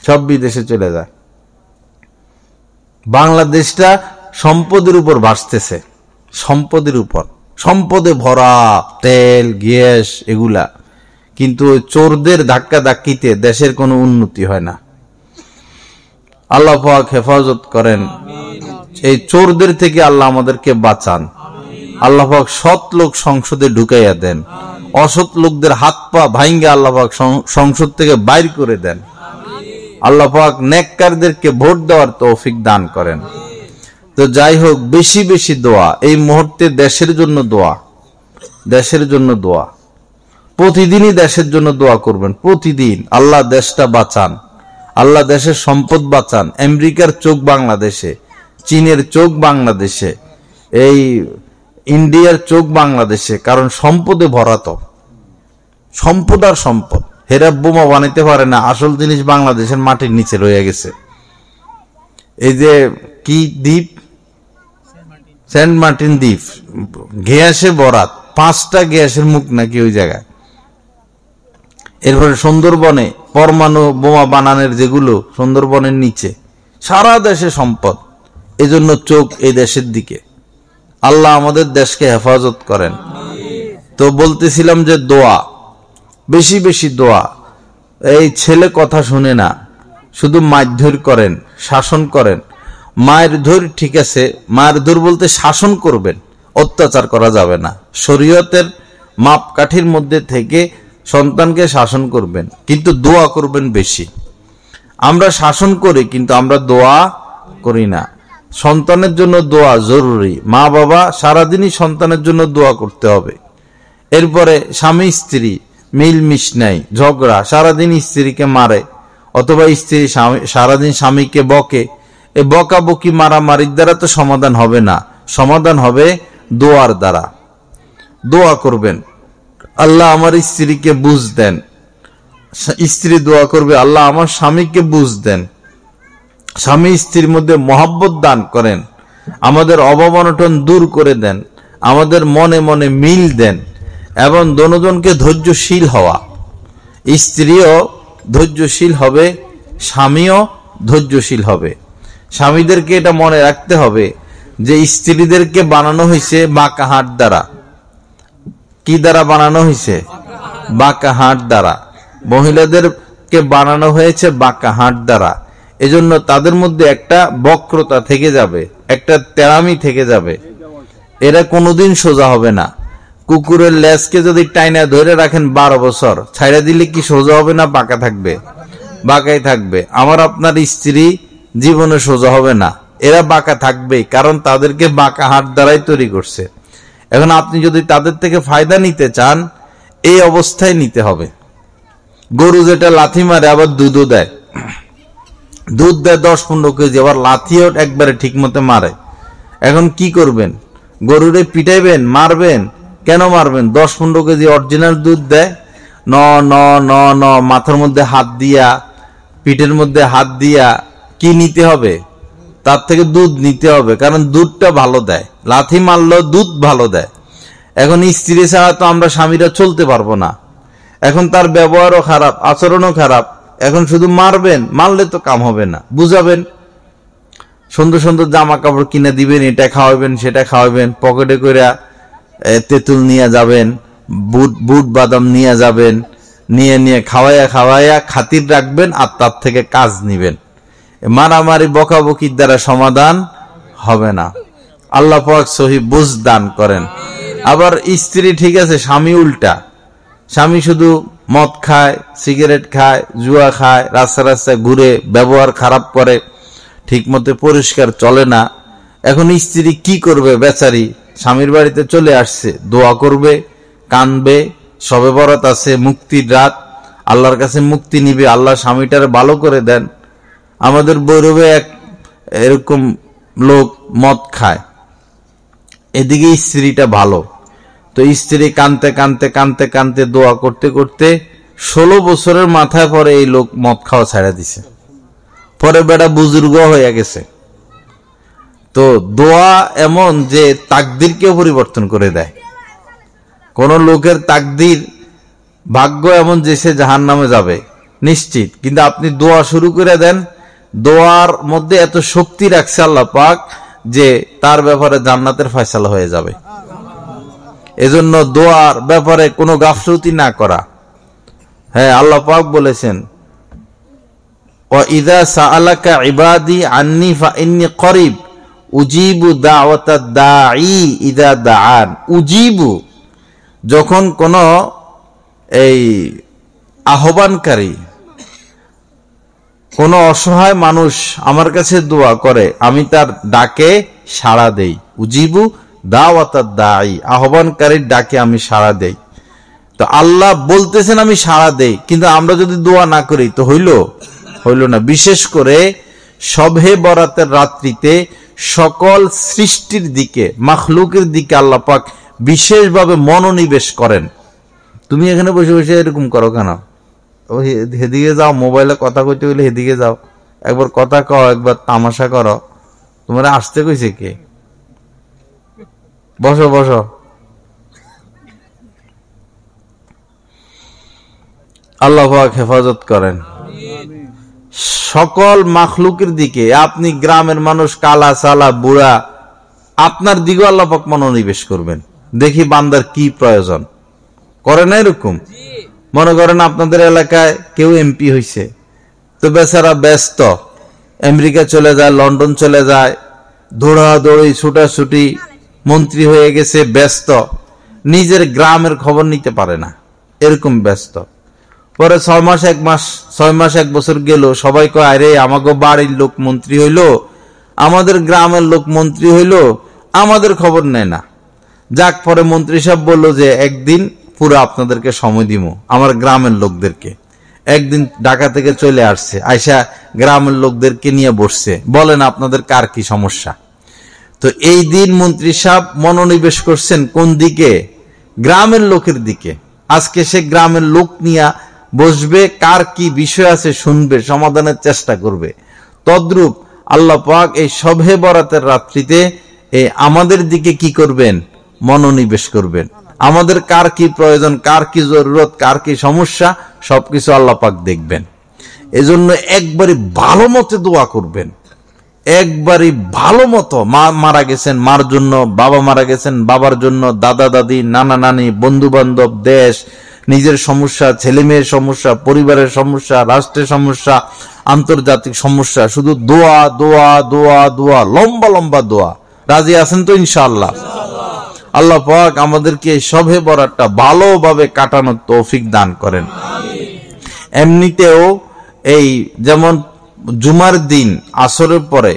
সব বিদেশে চলে যায়। বাংলাদেশটা সম্পদের উপর ভাসতেছে, সম্পদের উপর, সম্পদে ভরা, তেল গ্যাস এগুলা। কিন্তু চোরদের ধাক্কা ধাক্কিতে দেশের কোনো উন্নতি হয় না। আল্লাহ পাক হেফাজত করেন। এই চোরদের থেকে আল্লাহ আমাদেরকে বাঁচান। আল্লাহ পাক সৎ লোক সংসদে ঢুকাইয়া দেন, অসৎ লোকদের হাত পা ভাঙ্গে আল্লাহ পাক সংসদ থেকে বাইর করে দেন। আল্লাহ পাক নেককারদেরকে ভোট দেওয়ার তৌফিক দান করেন। তো যাই হোক, বেশি বেশি দোয়া এই মুহূর্তে, দেশের জন্য দোয়া, দেশের জন্য দোয়া। প্রতিদিনই দেশের জন্য দোয়া করবেন, প্রতিদিন। আল্লাহ দেশটা বাঁচান, আল্লাহ দেশের সম্পদ বাঁচান। আমেরিকার চোখ বাংলাদেশে, চীনের চোখ বাংলাদেশে, এই ইন্ডিয়ার চোখ বাংলাদেশে। কারণ সম্পদে ভরা, তো সম্পদ আর সম্পদ। হেরা বোমা বানাইতে পারে না, আসল জিনিস বাংলাদেশের মাটির নিচে রয়ে গেছে। এই যে কি দ্বীপ, সেন্ট মার্টিন দ্বীপ, গ্যাসে বরাত, 5টা গ্যাসের মুখ নাকি ওই জায়গায়। এরপরে সুন্দরবনে পরমাণু বোমা বানানোর যেগুলো সুন্দরবনের নিচে, সারা দেশে সম্পদ। এজন্য চোখ এই দেশের দিকে। আল্লাহ আমাদের দেশকে হেফাজত করেন। তো বলতেছিলাম যে দোয়া, বেশি বেশি দোয়া। এই ছেলে কথা শুনে না, শুধু মারধর করেন, শাসন করেন। মায়ের ধর ঠিক আছে, মায়ের ধর বলতে শাসন করবেন, অত্যাচার করা যাবে না। শরীয়তের মাপকাঠির মধ্যে থেকে সন্তানকে শাসন করবেন, কিন্তু দোয়া করবেন বেশি। আমরা শাসন করি কিন্তু আমরা দোয়া করি না। সন্তানের জন্য দোয়া জরুরি। মা বাবা সারাদিনই সন্তানের জন্য দোয়া করতে হবে। এরপরে স্বামী স্ত্রী মিলমিশ নাই, ঝগড়া, সারাদিন স্ত্রীকে মারে, অথবা স্ত্রী সারাদিন স্বামীকে বকে। এই বকাবকি মারামারির দ্বারা তো সমাধান হবে না, সমাধান হবে দোয়ার দ্বারা। দোয়া করবেন, আল্লাহ আমার স্ত্রীকে বুঝ দেন। স্ত্রী দোয়া করবে, আল্লাহ আমার স্বামীকে বুঝ দেন। স্বামী স্ত্রীর মধ্যে মহব্বত দান করেন, আমাদের অভাব অনটন দূর করে দেন, আমাদের মনে মনে মিল দেন, এবং দোনোজনকে ধৈর্যশীল হওয়া। স্ত্রীও ধৈর্যশীল হবে, স্বামীও ধৈর্যশীল হবে। স্বামীদেরকে এটা মনে রাখতে হবে যে স্ত্রীদেরকে বানানো হয়েছে বাঁকা হাত দ্বারা। কি দ্বারা বানানো হয়েছে? বাঁকা হাত দ্বারা। মহিলাদেরকে বানানো হয়েছে বাঁকা হাত দ্বারা। এজন্য তাদের মধ্যে একটা বক্রতা থেকে যাবে, একটা তেরামি থেকে যাবে। এরা কোনোদিন সোজা হবে না। কুকুরের লেজকে যদি টাইনা ধরে রাখেন 12 বছর, ছাইড়া দিলে কি সোজা হবে না বাঁকা থাকবে? বাঁকাই থাকবে। আমার আপনার স্ত্রী জীবনে সোজা হবে না, এরা বাঁকা থাকবে, কারণ তাদেরকে বাঁকা হাত দ্বারাই তৈরি করছে। এখন আপনি যদি তাদের থেকে ফায়দা নিতে চান, এই অবস্থায় নিতে হবে। গরু যেটা লাথি মারে আবার দুধও দেয়, দুধ দেয় 10-15 কেজি, আবার লাথিও একবারে ঠিক মতো মারে। এখন কি করবেন? গরুরে পিটাইবেন, মারবেন? কেন মারবেন? 10-15 কেজি অরিজিনাল দুধ দেয়। ন ন ন ন মাথার মধ্যে হাত দিয়া, পিঠের মধ্যে হাত দিয়া কি নিতে হবে? তার থেকে দুধ নিতে হবে, কারণ দুধটা ভালো দেয়। লাথি মারলেও দুধ ভালো দেয়। এখন স্ত্রী ছাড়া তো আমরা স্বামীরা চলতে পারবো না। এখন তার ব্যবহারও খারাপ, আচরণও খারাপ। এখন শুধু মারবেন, মারলে তো কাম হবে না। বুঝাবেন, সুন্দর সুন্দর জামা কাপড় কিনে দিবেন, এটা খাওয়াবেন সেটা খাওয়াবেন, পকেটে করে তেঁতুল নিয়ে যাবেন, বুট বাদাম নিয়ে যাবেন, নিয়ে খাওয়াইয়া খাতির রাখবেন, আর তার থেকে কাজ নিবেন। মারামারি বকাবকির দ্বারা সমাধান হবে না। আল্লাহ পাক সহি বুঝ দান করেন। আবার স্ত্রী ঠিক আছে, স্বামী উল্টা। স্বামী শুধু মদ খায়, সিগারেট খায়, জুয়া খায়, রাস্তায় ঘুরে, ব্যবহার খারাপ করে, ঠিক মতো পরিষ্কার চলে না। এখন স্ত্রী কি করবে? বেচারি স্বামীর বাড়িতে চলে আসছে, দোয়া করবে, কানবে, শবে বরাত আছে, মুক্তির রাত, আল্লাহর কাছে মুক্তি নিবে, আল্লাহ স্বামীটার ভালো করে দেন। আমাদের বৈরবে এক এরকম লোক মদ খায়, এদিকে স্ত্রীটা ভালো। তো স্ত্রী কানতে কানতে কানতে কানতে দোয়া করতে করতে 16 বছরের মাথায় পরে এই লোক মদ খাওয়া ছাড়া দিছে। পরে বেটা বুজুর্গ হয়ে গেছে। তো দোয়া এমন যে তাকদিরকেও পরিবর্তন করে দেয়। কোন লোকের তাকদির, ভাগ্য এমন যে সে জাহান্নামে যাবে নিশ্চিত, কিন্তু আপনি দোয়া শুরু করে দেন, দোয়ার মধ্যে এত শক্তি রাখছে আল্লাহ পাক যে তার ব্যাপারে জান্নাতের ফয়সালা হয়ে যাবে। এজন্য দোয়ার ব্যাপারে কোনো গাফলতি না করা। হ্যাঁ, আল্লাহ পাক বলেছেন, وَإِذَا سَأَلَكَ عِبَادِي عَنِّي فَإِنِّي قَرِيبٌ أُجِيبُ دَعْوَةَ الدَّاعِي إِذَا دَعَانِ। উজিবু, যখন কোন এই আহ্বানকারী, কোন অসহায় মানুষ আমার কাছে দোয়া করে, আমি তার ডাকে সাড়া দেই। উজিবু দাওয়াতাদ দাঈ, আহ্বানকারীর ডাকে আমি সাড়া দেই। তো আল্লাহ বলতেছেন আমি সাড়া দেই, কিন্তু আমরা যদি দোয়া না করি তো হইল না। বিশেষ করে শবে বরাতের রাত্রিতে সকল সৃষ্টির দিকে, মাখলুকের দিকে আল্লাহ পাক বিশেষভাবে মনোনিবেশ করেন। তুমি এখানে বসে বসে এরকম করো কেন? হেদিকে যাও, মোবাইলে কথা কইতে হইলে হেদিকে যাও, একবার কথা কও, একবার তামাশা করো। তোমরা আসতে কইছে কে? বসো বসো। আল্লাহ পাক হেফাজত করেন সকল মাখলুকের দিকে। আপনি গ্রামের মানুষ, কালা সালা বুড়া, আপনার দিকে আল্লাহ পাক মনোনিবেশ করবেন। দেখি বান্দার কি প্রয়োজন, করে না এরকম? মনে করেন আপনাদের এলাকায় কেউ এমপি হইছে, তো বেচারা ব্যস্ত, আমেরিকা চলে যায়, লন্ডন চলে যায়, দৌড়াদৌড়ি ছুটাছুটি, মন্ত্রী হয়ে গেছে, ব্যস্ত, নিজের গ্রামের খবর নিতে পারে না, এরকম ব্যস্ত। পরে 6 মাস 1 বছর গেল, সবাই কয় আরে আমাকে বাড়ির লোক মন্ত্রী হইলো, আমাদের গ্রামের লোক মন্ত্রী হইলো, আমাদের খবর নেয় না। যাক, পরে মন্ত্রী সাহেব বললো যে একদিন পুরো আপনাদেরকে সময় দিব, আমার গ্রামের লোকদেরকে। একদিন ঢাকা থেকে চলে আসছে, আইসা গ্রামের লোকদেরকে নিয়ে বসছে, বলেন আপনাদের কার কি সমস্যা। তো এই দিন মন্ত্রী সাহেব মনোনিবেশ করছেন কোন দিকে? গ্রামের লোকের দিকে। আজকে সে গ্রামের লোক নিয়ে বসবে, কার কি বিষয় আছে শুনবে, সমাধানের চেষ্টা করবে। তদ্রূপ আল্লাহ পাক এই শবে বরাতের রাত্রিতে আমাদের দিকে কি করবেন? মনোনিবেশ করবেন। আমাদের কার কি প্রয়োজন, কার কি জরুরত, কার কি সমস্যা, সবকিছু আল্লাহ পাক দেখবেন। এজন্য একবারে ভালো মতে দোয়া করবেন, একবারই ভালো মতো। মা মারা গেছেন, মার জন্য, বাবা মারা গেছেন, বাবার জন্য, দাদা দাদি, নানা নানি, বন্ধু বান্ধব, দেশ, নিজের সমস্যা, ছেলে মেয়ের সমস্যা, পরিবারের সমস্যা, রাষ্ট্রের সমস্যা, আন্তর্জাতিক সমস্যা, শুধু দোয়া দোয়া দোয়া দোয়া, লম্বা লম্বা দোয়া। রাজি আছেন তো ইনশাআল্লাহ? আল্লাহ পাক আমাদেরকে এই শবে বরাতটা ভালোভাবে কাটানোর তৌফিক দান করেন। এমনিতেও এই যেমন জুমার দিন আসরের পরে,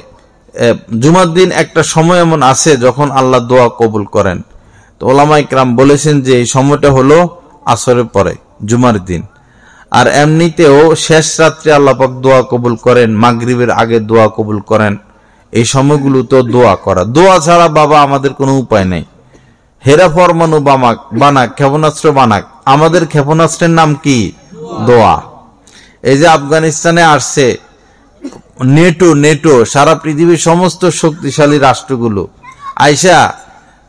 জুমার দিন একটা সময় এমন আছে যখন আল্লাহ দোয়া কবুল করেন। তো ওলামায়ে কেরাম বলেছেন যে এই সময়টা হলো আসরের পরে, জুমার দিন। আর এমনিতেও শেষ রাত্রে আল্লাহ পাক দোয়া কবুল করেন, মাগরিবের আগে দোয়া কবুল করেন। এই সময়গুলো তো দোয়া করা, দোয়া ছাড়া বাবা আমাদের কোনো উপায় নেই। হেরা ফরমানু বানাক, ক্ষেপণাস্ত্র বানাক, আমাদের ক্ষেপণাস্ত্রের নাম কি? দোয়া। এই যে আফগানিস্তানে আসছে নেটো, সারা পৃথিবীর সমস্ত শক্তিশালী রাষ্ট্রগুলো আইসা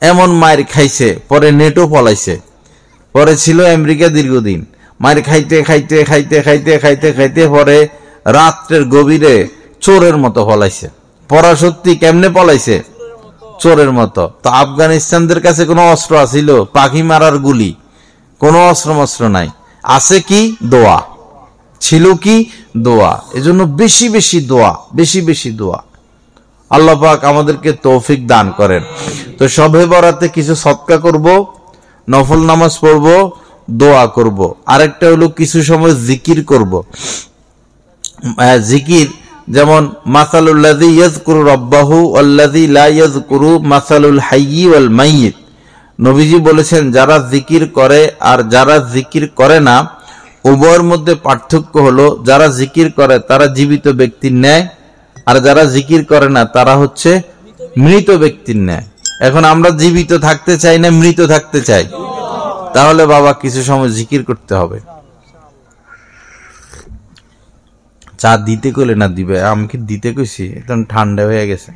এমন মায়ের খাইছে, পরে নেটো পলাইছে। পরে ছিল আমেরিকা দীর্ঘদিন, মায়ের খাইতে খাইতে খাইতে খাইতে খাইতে খাইতে পরে রাত্রের গভীরে চোরের মতো পলাইছে। পরা সত্যি কেমনে পলাইছে? চোরের মতো। তো আফগানিস্তানদের কাছে কোনো অস্ত্র আছিল? পাখি মারার গুলি, কোনো অস্ত্র নাই। আছে কি? দোয়া। ছিল কি? দোয়া। এজন্য বেশি বেশি দোয়া, বেশি বেশি দোয়া। আল্লাহ পাক আমাদেরকে তৌফিক দান করেন। তো শবে বরাতে কিছু সদকা করব, নফল নামাজ পড়ব, দোয়া করব। আরেকটা হলো কিছু সময় জিকির করব। জিকির যেমন মাসালুল্লাযী ইয়াযকুরু রাব্বাহু ওয়াল্লাযী লা ইয়াযকুরু মাসালুল হাইয়্যি ওয়াল মাইয়িত। নবীজি বলেছেন যারা জিকির করে আর যারা জিকির করে না, উভয়ের মধ্যে পার্থক্য হলো যারা জিকির করে তারা জীবিত ব্যক্তির ন্যায়, আর যারা জিকির করে না তারা হচ্ছে মৃত ব্যক্তির ন্যায়। এখন আমরা জীবিত থাকতে চাই না মৃত থাকতে চাই? তাহলে বাবা কিছু সময় জিকির করতে হবে। চা দিতে কইলে না দিবে, আমাকে দিতে কইছি, একদম ঠান্ডা হয়ে গেছে।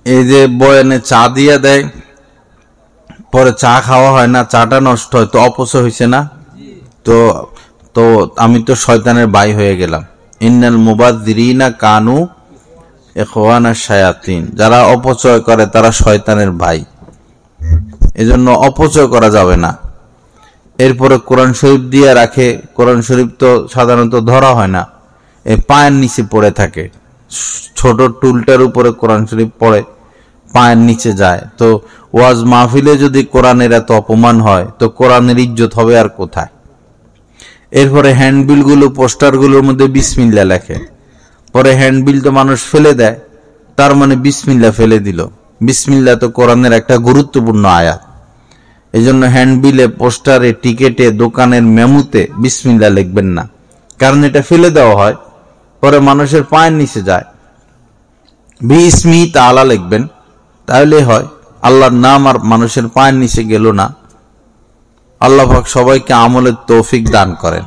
এই যে বয়ানে চা দিয়ে দেয়, পরে চা খাওয়া হয় না, চাটা নষ্ট হয়, তো অপচয় হয়েছে না? তো আমি তো শয়তানের ভাই হয়ে গেলাম। ইন্নাল মুবাযযিরিনা কানু ইখওয়ানাশ শায়াতিন। যারা অপচয় করে তারা শয়তানের ভাই, এজন্য অপচয় করা যাবে না। এরপরে কোরআন শরীফ দিয়ে রাখে, কোরআন শরীফ তো সাধারণত ধরা হয় না, এই পায়ের নিচে পড়ে থাকে। ছোট টুলটার উপরে কোরআন শরীফ পড়ে, পায়ের নিচে যায়। তো ওয়াজ মাহফিলে যদি কোরআনের এত অপমান হয়, তো কোরআনের ইজ্জত হবে আর কোথায়? এরপরে হ্যান্ডবিল গুলো, পোস্টার গুলোর মধ্যে বিসমিল্লাহ লেখে, পরে হ্যান্ডবিল তো মানুষ ফেলে দেয়, তার মানে বিসমিল্লাহ ফেলে দিল। বিসমিল্লাহ তো কোরআনের একটা গুরুত্বপূর্ণ আয়াত। এই জন্য হ্যান্ডবিলে, পোস্টারে, টিকেটে, দোকানের মেমুতে বিসমিল্লাহ লিখবেন না, কারণ এটা ফেলে দেওয়া হয়, পরে মানুষের পায়ের নিচে যায়। বিসমি তাআলা লিখবেন, তাহলে হয়। আল্লাহর নাম আর মানুষের পায়ের নিচে গেল না। আল্লাহ পাক সবাইকে আমলের তৌফিক দান করেন।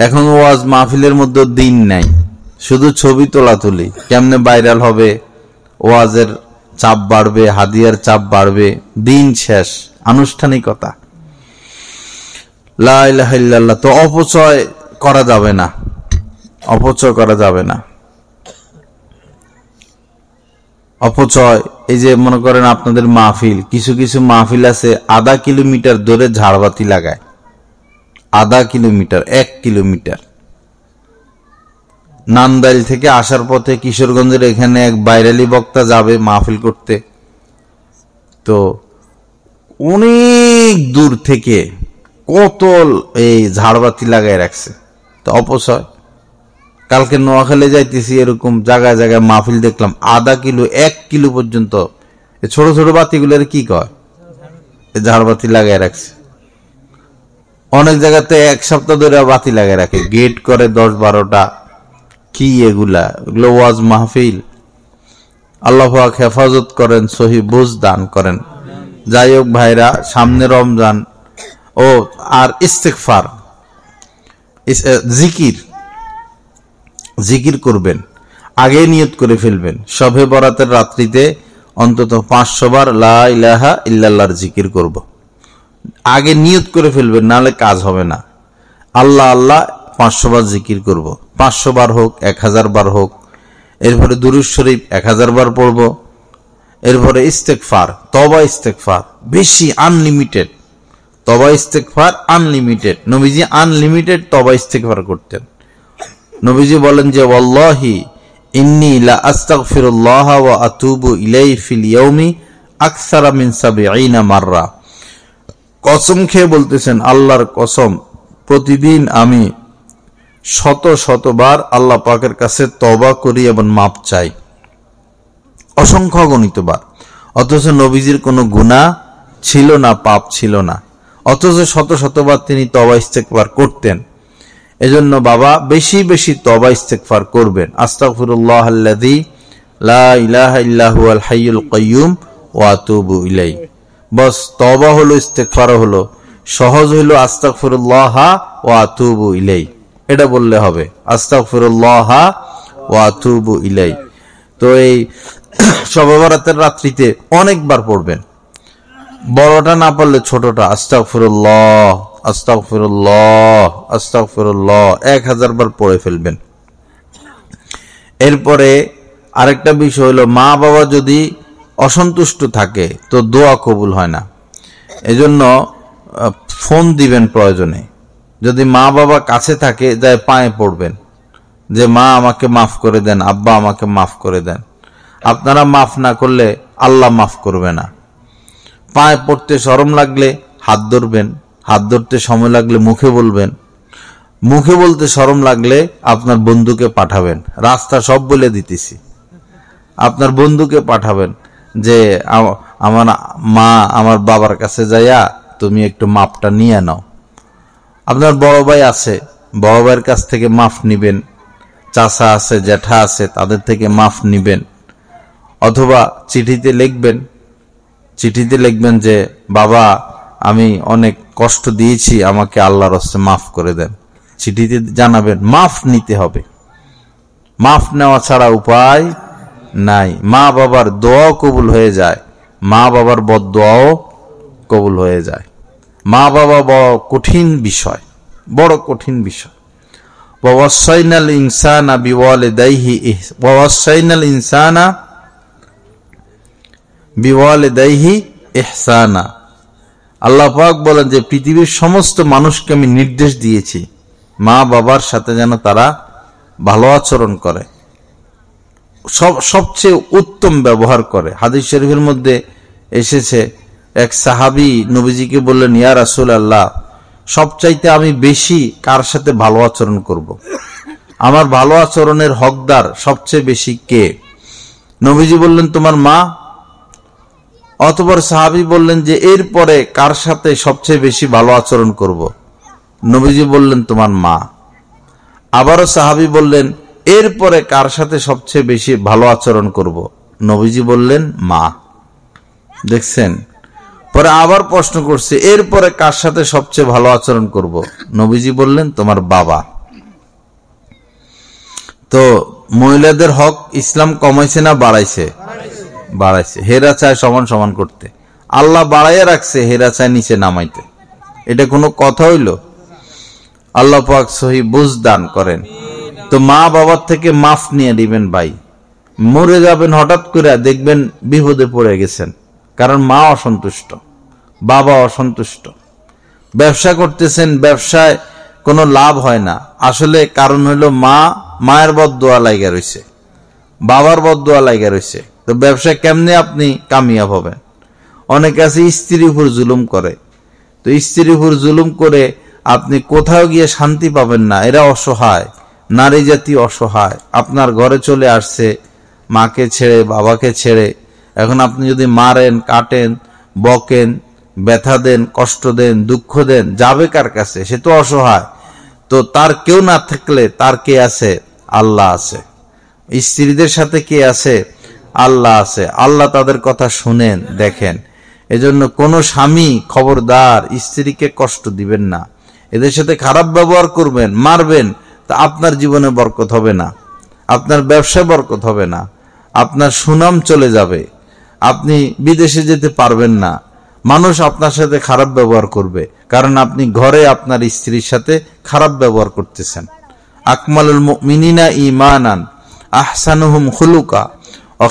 এখন ওয়াজ মাহফিলের মধ্যে দিন নাই, শুধু ছবি তোলাতুলি, কেমনে ভাইরাল হবে, ওয়াজের চাপ বাড়বে, হাদিয়ার চাপ বাড়বে, দিন শেষ, আনুষ্ঠানিকতা। লা ইলাহা ইল্লাল্লাহ। তো অপচয় করা যাবে না, অপচয় করা যাবে না। অপচয়, এই যে মনে করেন আপনাদের মাহফিল, কিছু কিছু মাহফিল আছে আধা কিলোমিটার দূরে ঝাড়বাতি লাগায়, আধা কিলোমিটার, 1 কিলোমিটার। নান্দাইল থেকে আসার পথে কিশোরগঞ্জের এখানে এক বাইরালি বক্তা যাবে মাহফিল করতে, তো অনেক দূর থেকে কত এই ঝাড়বাতি লাগায় রাখছে। তো অপচয়। কালকে নোয়াখালী যাইতেছি, এরকম জায়গায় জায়গায় মাহফিল দেখলাম, আধা কিলো 1 কিলো পর্যন্ত ছোট ছোট বাতিগুলোর কি কয়, ঝাড়বাতি লাগায় রাখছে। অনেক জায়গাতে 1 সপ্তাহ ধরে বাতি লাগায় রাখে, গেট করে 10-12টা। কি এগুলা? এগুলো ওয়াজ মাহফিল? আল্লাহ পাক হেফাজত করেন, সহি বুঝ দান করেন। যাই হোক ভাইরা, সামনে রমজান। ও আর ইস্তেগফার, জিকির, জিকির করবেন, আগে নিয়ত করে ফেলবেন। শবে বরাতের রাত্রিতে অন্তত 500 বার লা ইলাহা ইল্লাল্লাহর জিকির করব, আগে নিয়ত করে ফেলবেন, নাহলে কাজ হবে না। আল্লাহ আল্লাহ 500 বার জিকির করব, 500 বার হোক, 1000 বার হোক। এরপরে দুরূদ শরীফ 1000 বার পড়ব। এরপরে ইস্তেগফার, তওবা ইস্তেগফার, বেশি, আনলিমিটেড তওবা ইস্তেগফার, আনলিমিটেড। নবীজি আনলিমিটেড তওবা ইস্তেগফার করতেন। নবীজি বলেন যে ওয়াল্লাহি ইন্নী লা আস্তাগফিরুল্লাহ ওয়া আতুবু ইলাইহি ফিল ইয়াউমি আকসারা মিন 70 মাররা। কসম খেয়ে বলতেছেন, আল্লাহর কসম, প্রতিদিন আমি শত শতবার আল্লাহ পাকের কাছে তওবা করি এবং মাপ চাই, অসংখ্য গণিতবার। অথচ নবীজির কোনো গুনাহ ছিল না, পাপ ছিল না, অথচ শত শতবার তিনি তওবা ইস্তেগফার করতেন। এজন্য বাবা বেশি বেশি তওবা ইস্তেগফার করবেন। আস্তাগফিরুল্লাহাল্লাযী লা ইলাহা ইল্লা হুয়াল হাইয়ুল কাইয়্যুম ওয়া আতুবু ইলাইহি। বস, তওবা হলো, ইস্তেগফার হলো, সহজ হলো আস্তাগফিরুল্লাহ ওয়া আতুবু ইলাইহি, এটা বললে হবে, আস্তাগফিরুল্লাহ ওয়া আতুবু ইলাইহি। তো এই শবে বরাতের রাত্রিতে অনেকবার পড়বেন, বড়টা না পড়লে ছোটটা, আস্তাগফিরুল্লাহ আস্তাগফিরুল্লাহ আস্তাগফিরুল্লাহ 1000 বার পড়ে ফেলবেন। এরপরে আরেকটা বিষয় হলো, মা বাবা যদি অসন্তুষ্ট থাকে তো দোয়া কবুল হয় না। এজন্য ফোন দিবেন প্রয়োজনে। যদি মা বাবা কাছে থাকে, যায় পায়ে পড়বেন যে মা আমাকে মাফ করে দেন, আব্বা আমাকে মাফ করে দেন। আপনারা মাফ না করলে আল্লাহ মাফ করবে না। পায়ে পড়তে শরম লাগলে হাত ধরবেন, হাত ধরতে সময় লাগলে মুখে বলবেন, মুখে বলতে শরম লাগলে আপনার বন্ধুকে পাঠাবেন। রাস্তা সব বলে দিতেছি, আপনার বন্ধুকে পাঠাবেন যে আমার মা আমার বাবার কাছে যাইয়া তুমি একটু মাপটা নিয়ে নাও। আপনার বড় ভাই আছে, বড় ভাইয়ের কাছ থেকে মাফ নিবেন। চাচা আছে, জ্যাঠা আছে, তাদের থেকে মাফ নিবেন। অথবা চিঠিতে লিখবেন, চিঠিতে লিখবেন যে বাবা আমি অনেক কষ্ট দিয়েছি, আমাকে আল্লাহর রাস্তায় মাফ করে দেন। চিঠিতে জানাবেন। মাফ নিতে হবে, মাফ নেওয়া ছাড়া উপায় নাই। মা বাবার দোয়াও কবুল হয়ে যায়, মা বাবার বদদোয়াও কবুল হয়ে যায়। মা বাবা বড় কঠিন বিষয়, বড় কঠিন বিষয়। ওয়াসাইনাল ইনসানা বিওয়ালিদাইহি ওয়াসাইনাল ইনসানা বিওয়ালিদাইহি ইহসানা। আল্লাহ পাক বলেন যে পৃথিবীর সমস্ত মানুষকে আমি নির্দেশ দিয়েছি মা বাবার সাথে যেন তারা ভালো আচরণ করে, সবচেয়ে উত্তম ব্যবহার করে। হাদিস শরীফের মধ্যে এসেছে, এক সাহাবী নবীজিকে বললেন, ইয়া রাসূলুল্লাহ, সবচাইতে আমি বেশি কার সাথে ভালো আচরণ করব? আমার ভালো আচরণের হকদার সবচেয়ে বেশি কে? নবীজি বললেন, তোমার মা। অতঃপর সাহাবী বললেন যে এরপরে কার সাথে সবচেয়ে বেশি ভালো আচরণ করব? নবীজি বললেন, তোমার মা। আবারও সাহাবী বললেন, এরপরে কার সাথে সবচেয়ে বেশি ভালো আচরণ করব? নবীজি বললেন, মা। দেখছেন, পরে আবার প্রশ্ন করছে, এরপরে কার সাথে সবচেয়ে ভালো আচরণ করব? নবীজি বললেন, তোমার বাবা। তো মহিলাদের হক ইসলাম কমাইছে না বাড়াইছে? বাড়াইছে। হেরা চায় সমান সমান করতে, আল্লাহ বাড়াইয়া রাখছে, হেরা চায় নিচে নামাইতে। এটা কোনো কথা হইল? আল্লাহ পাক সহি বুঝ দান করেন। তো মা বাবার থেকে মাফ নিয়ে দিবেন ভাই। মরে যাবেন হঠাৎ করে, দেখবেন বিপদে পড়ে গেছেন, কারণ মা অসন্তুষ্ট, বাবা অসন্তুষ্ট। ব্যবসা করতেছেন, ব্যবসায় কোনো লাভ হয় না, আসলে কারণ হলো মায়ের বদদোয়া লাগা রয়েছে, বাবার বদদোয়া লাগা রয়েছে। তো ব্যবসায় কেমনে আপনি কামিয়াব হবেন? অনেকে আছে স্ত্রীর উপর জুলুম করে, তো স্ত্রীর উপর জুলুম করে আপনি কোথাও গিয়ে শান্তি পাবেন না। এরা অসহায়, নারী জাতি অসহায়। আপনার ঘরে চলে আসছে মাকে ছেড়ে, বাবাকে ছেড়ে। এখন আপনি যদি মারেন, কাটেন, বকেন, ব্যথা দেন, কষ্ট দেন, দুঃখ দেন, যাবে কার কাছে? সে তো অসহায়। তো তার কেউ না থাকলে তার কে আছে? আল্লাহ আছে। স্ত্রীদের সাথে কে আছে? আল্লাহ আছে। আল্লাহ তাদের কথা শুনেন, দেখেন। এজন্য কোন স্বামী খবরদার স্ত্রীকে কষ্ট দিবেন না। এদের সাথে খারাপ ব্যবহার করবেন, মারবেন, তা আপনার জীবনে বরকত হবে না, আপনার ব্যবসায় বরকত হবে না, আপনার সুনাম চলে যাবে, আপনি বিদেশে যেতে পারবেন না। মানুষ আপনার সাথে খারাপ ব্যবহার করবে, কারণ আপনি ঘরে আপনার স্ত্রীর সাথে খারাপ ব্যবহার করতেছেন। আকমালুল মুমিনিনা ঈমানান আহসানুহুম খুলুকা ওয়া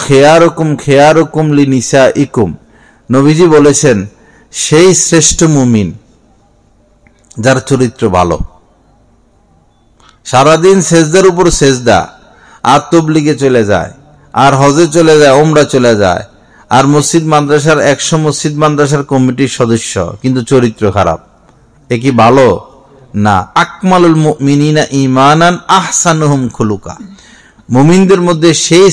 খিয়ারুকুম লিনিসাইকুম। নবীজি বলেছেন, সেই শ্রেষ্ঠ মুমিন যার চরিত্র ভালো। সারাদিন সেজদার উপর সেজদা, আর তবলিগে চলে যায়, আর হজে চলে যায়, ওমরা চলে যায়, আর মসজিদ মাদ্রাসার 100 মসজিদ মাদ্রাসার কমিটির সদস্য, কিন্তু চরিত্র খারাপ। এ কি ভালো? না। আকমালুল মুমিনিনা ঈমানান আহসানুহুম খুলুকা। মুমিনদের মধ্যে সেই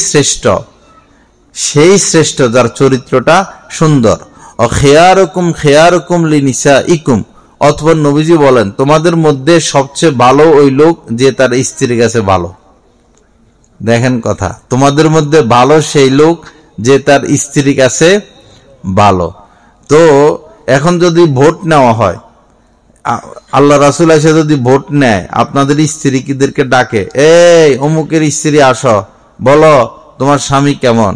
শ্রেষ্ঠ যার চরিত্রটা সুন্দর। ও খিয়ারুকুম লিনিসাইকুম। অথবা নবীজি বলেন, তোমাদের মধ্যে সবচেয়ে ভালো ওই লোক যে তার স্ত্রীর কাছে ভালো। দেখেন কথা, তোমাদের মধ্যে ভালো সেই লোক যে তার স্ত্রীর কাছে ভালো। তো এখন যদি ভোট নেওয়া হয়, আল্লাহ রাসূল এসে যদি ভোট নেয়, আপনাদের স্ত্রীদেরকে ডাকে, এই অমুকের স্ত্রী আসো, বলো তোমার স্বামী কেমন?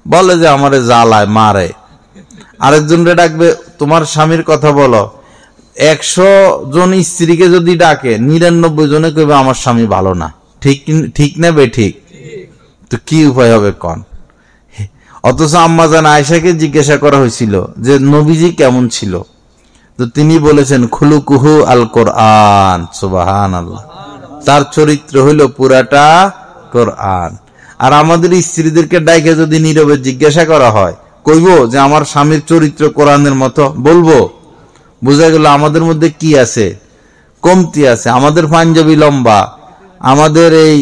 বলে যে আমারে জ্বালায়, মারে। আরেকজনকে ডাকবে, তোমার স্বামীর কথা বলো। 100 জন স্ত্রীকে যদি ডাকে, 99 জনে কইবে আমার স্বামী ভালো না। ঠিক না বে ঠিক? তো কি উপায় হবে কন? অথচ আম্মাজান আয়েশাকে জিজ্ঞাসা করা হয়েছিল যে নবীজি কেমন ছিল, তো তিনি বলেছেন খুলুকুহু আল কোরআন। সুবহানাল্লাহ। তার চরিত্র হইল পুরাটা কোরআন। আর আমাদের স্ত্রীদেরকে ডাইকে যদি নীরবে জিজ্ঞাসা করা হয়, কইবো যে আমার স্বামীর চরিত্র কোরআনের মতো? বলবো? বোঝা গেল আমাদের মধ্যে কি আছে? কমতি আছে। আমাদের পাঞ্জাবি লম্বা, আমাদের এই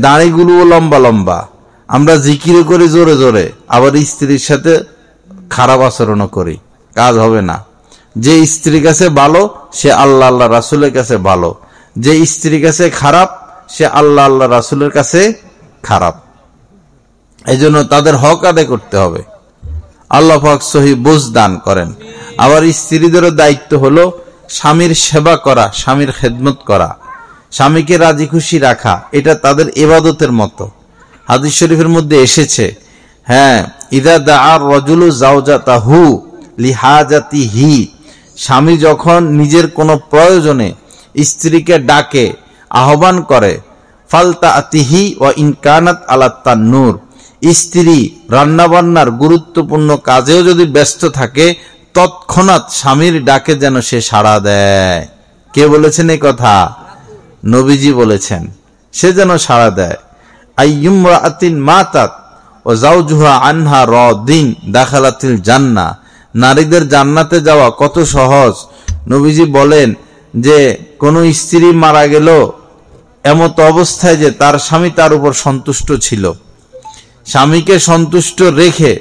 দাড়িগুলো লম্বা লম্বা, আমরা জিকির করি জোরে জোরে, আবার স্ত্রীর সাথে খারাপ আচরণ করি, কাজ হবে না। যে স্ত্রীর কাছে ভালো সে আল্লাহ আল্লাহ রাসূলের কাছে ভালো, যে স্ত্রীর কাছে খারাপ সে আল্লাহ আল্লাহ রাসূলের কাছে খারাপ। এই জন্য তাদের হক আদায় করতে হবে। আল্লাহ পাক সহি বুঝ দান করেন। আবার স্ত্রীদেরও দায়িত্ব হলো স্বামীর সেবা করা, স্বামীর খেদমত করা, স্বামীকে রাজি খুশি রাখা। এটা তাদের ইবাদতের মতো। হাদিস শরীফের মধ্যে এসেছে, হ্যাঁ, ইদা দাআর রাজুলু যাওজাতাহু লিহাজাতিহি। স্বামী যখন নিজের কোনো প্রয়োজনে স্ত্রীকে ডাকে, আহ্বান করে, ফালতাআতিহি ওয়া ইন কানাত আলা তান্নুর। স্ত্রী রান্নাবান্নার গুরুত্বপূর্ণ কাজেও যদি ব্যস্ত থাকে, তৎক্ষণাৎ স্বামীর ডাকে যেন সে সাড়া দেয়। কে বলেছেন এই কথা? নবীজি বলেছেন, সে যেন সাড়া দেয়। আইয়ুমরাআতিন মাতাত ওয়া যাওজুহা আনহা রাদিন দাখালাতিল জান্নাহ। নারীদের জান্নাতে যাওয়া কত সহজ। নবীজি বলেন যে কোন স্ত্রী মারা গেল এমত অবস্থায় যে তার স্বামী তার উপর সন্তুষ্ট ছিল, স্বামীকে সন্তুষ্ট রেখে,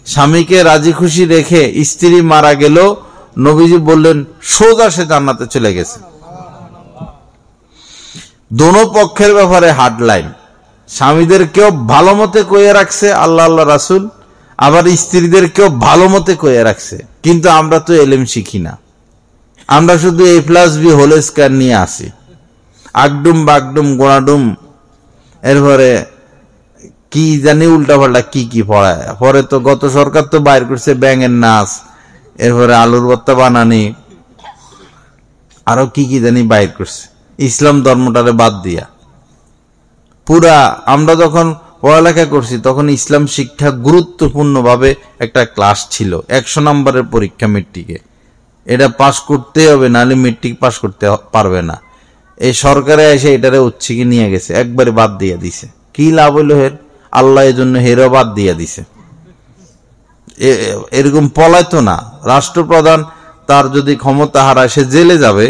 স্বামীকে রাজি খুশি রেখে স্ত্রী মারা গেল, নবীজি বললেন সোজা সে জান্নাতে চলে গেছে। দোনো পক্ষের ব্যাপারে হার্ডলাইন। স্বামীদেরকেও ভালো মতে কইয়ে রাখছে আল্লাহ আল্লাহ রাসূল, আবার স্ত্রীদেরকেও ভালো মতে কইয়ে রাখছে। কিন্তু আমরা তো এলেম শিখি না, আমরা শুধু A+B হোল স্কয়ার নিয়ে আসি, আগডুম বাগডুম গোড়াডুম, এরপরে কি জানি উল্টাপাল্টা কি কি পড়ায়। পরে তো গত সরকার তো বাইর করছে ব্যাঙের নাচ, এরপরে আলুর ভর্তা বানানি, আরো কি কি জানি বাইর করছে ইসলাম ধর্মটারে বাদ দিয়া। পুরা আমরা যখন পড়ালেখা করছি তখন ইসলাম শিক্ষা গুরুত্বপূর্ণ ভাবে একটা ক্লাস ছিল, 100 নম্বরের পরীক্ষা মেট্রিকে, এটা পাস করতে হবে, নাহলে মেট্রিক পাস করতে পারবে না। এই সরকারে এসে এটারে উচ্ছিকে নিয়ে গেছে, একবারে বাদ দিয়ে দিছে। কি লাভ হইল হের? আল্লাহ এর জন্য হেরও বাদ দিয়ে দিছে। এরকম পলাইতো না। রাষ্ট্রপ্রধান তার যদি ক্ষমতা হারায় সে জেলে যাবে,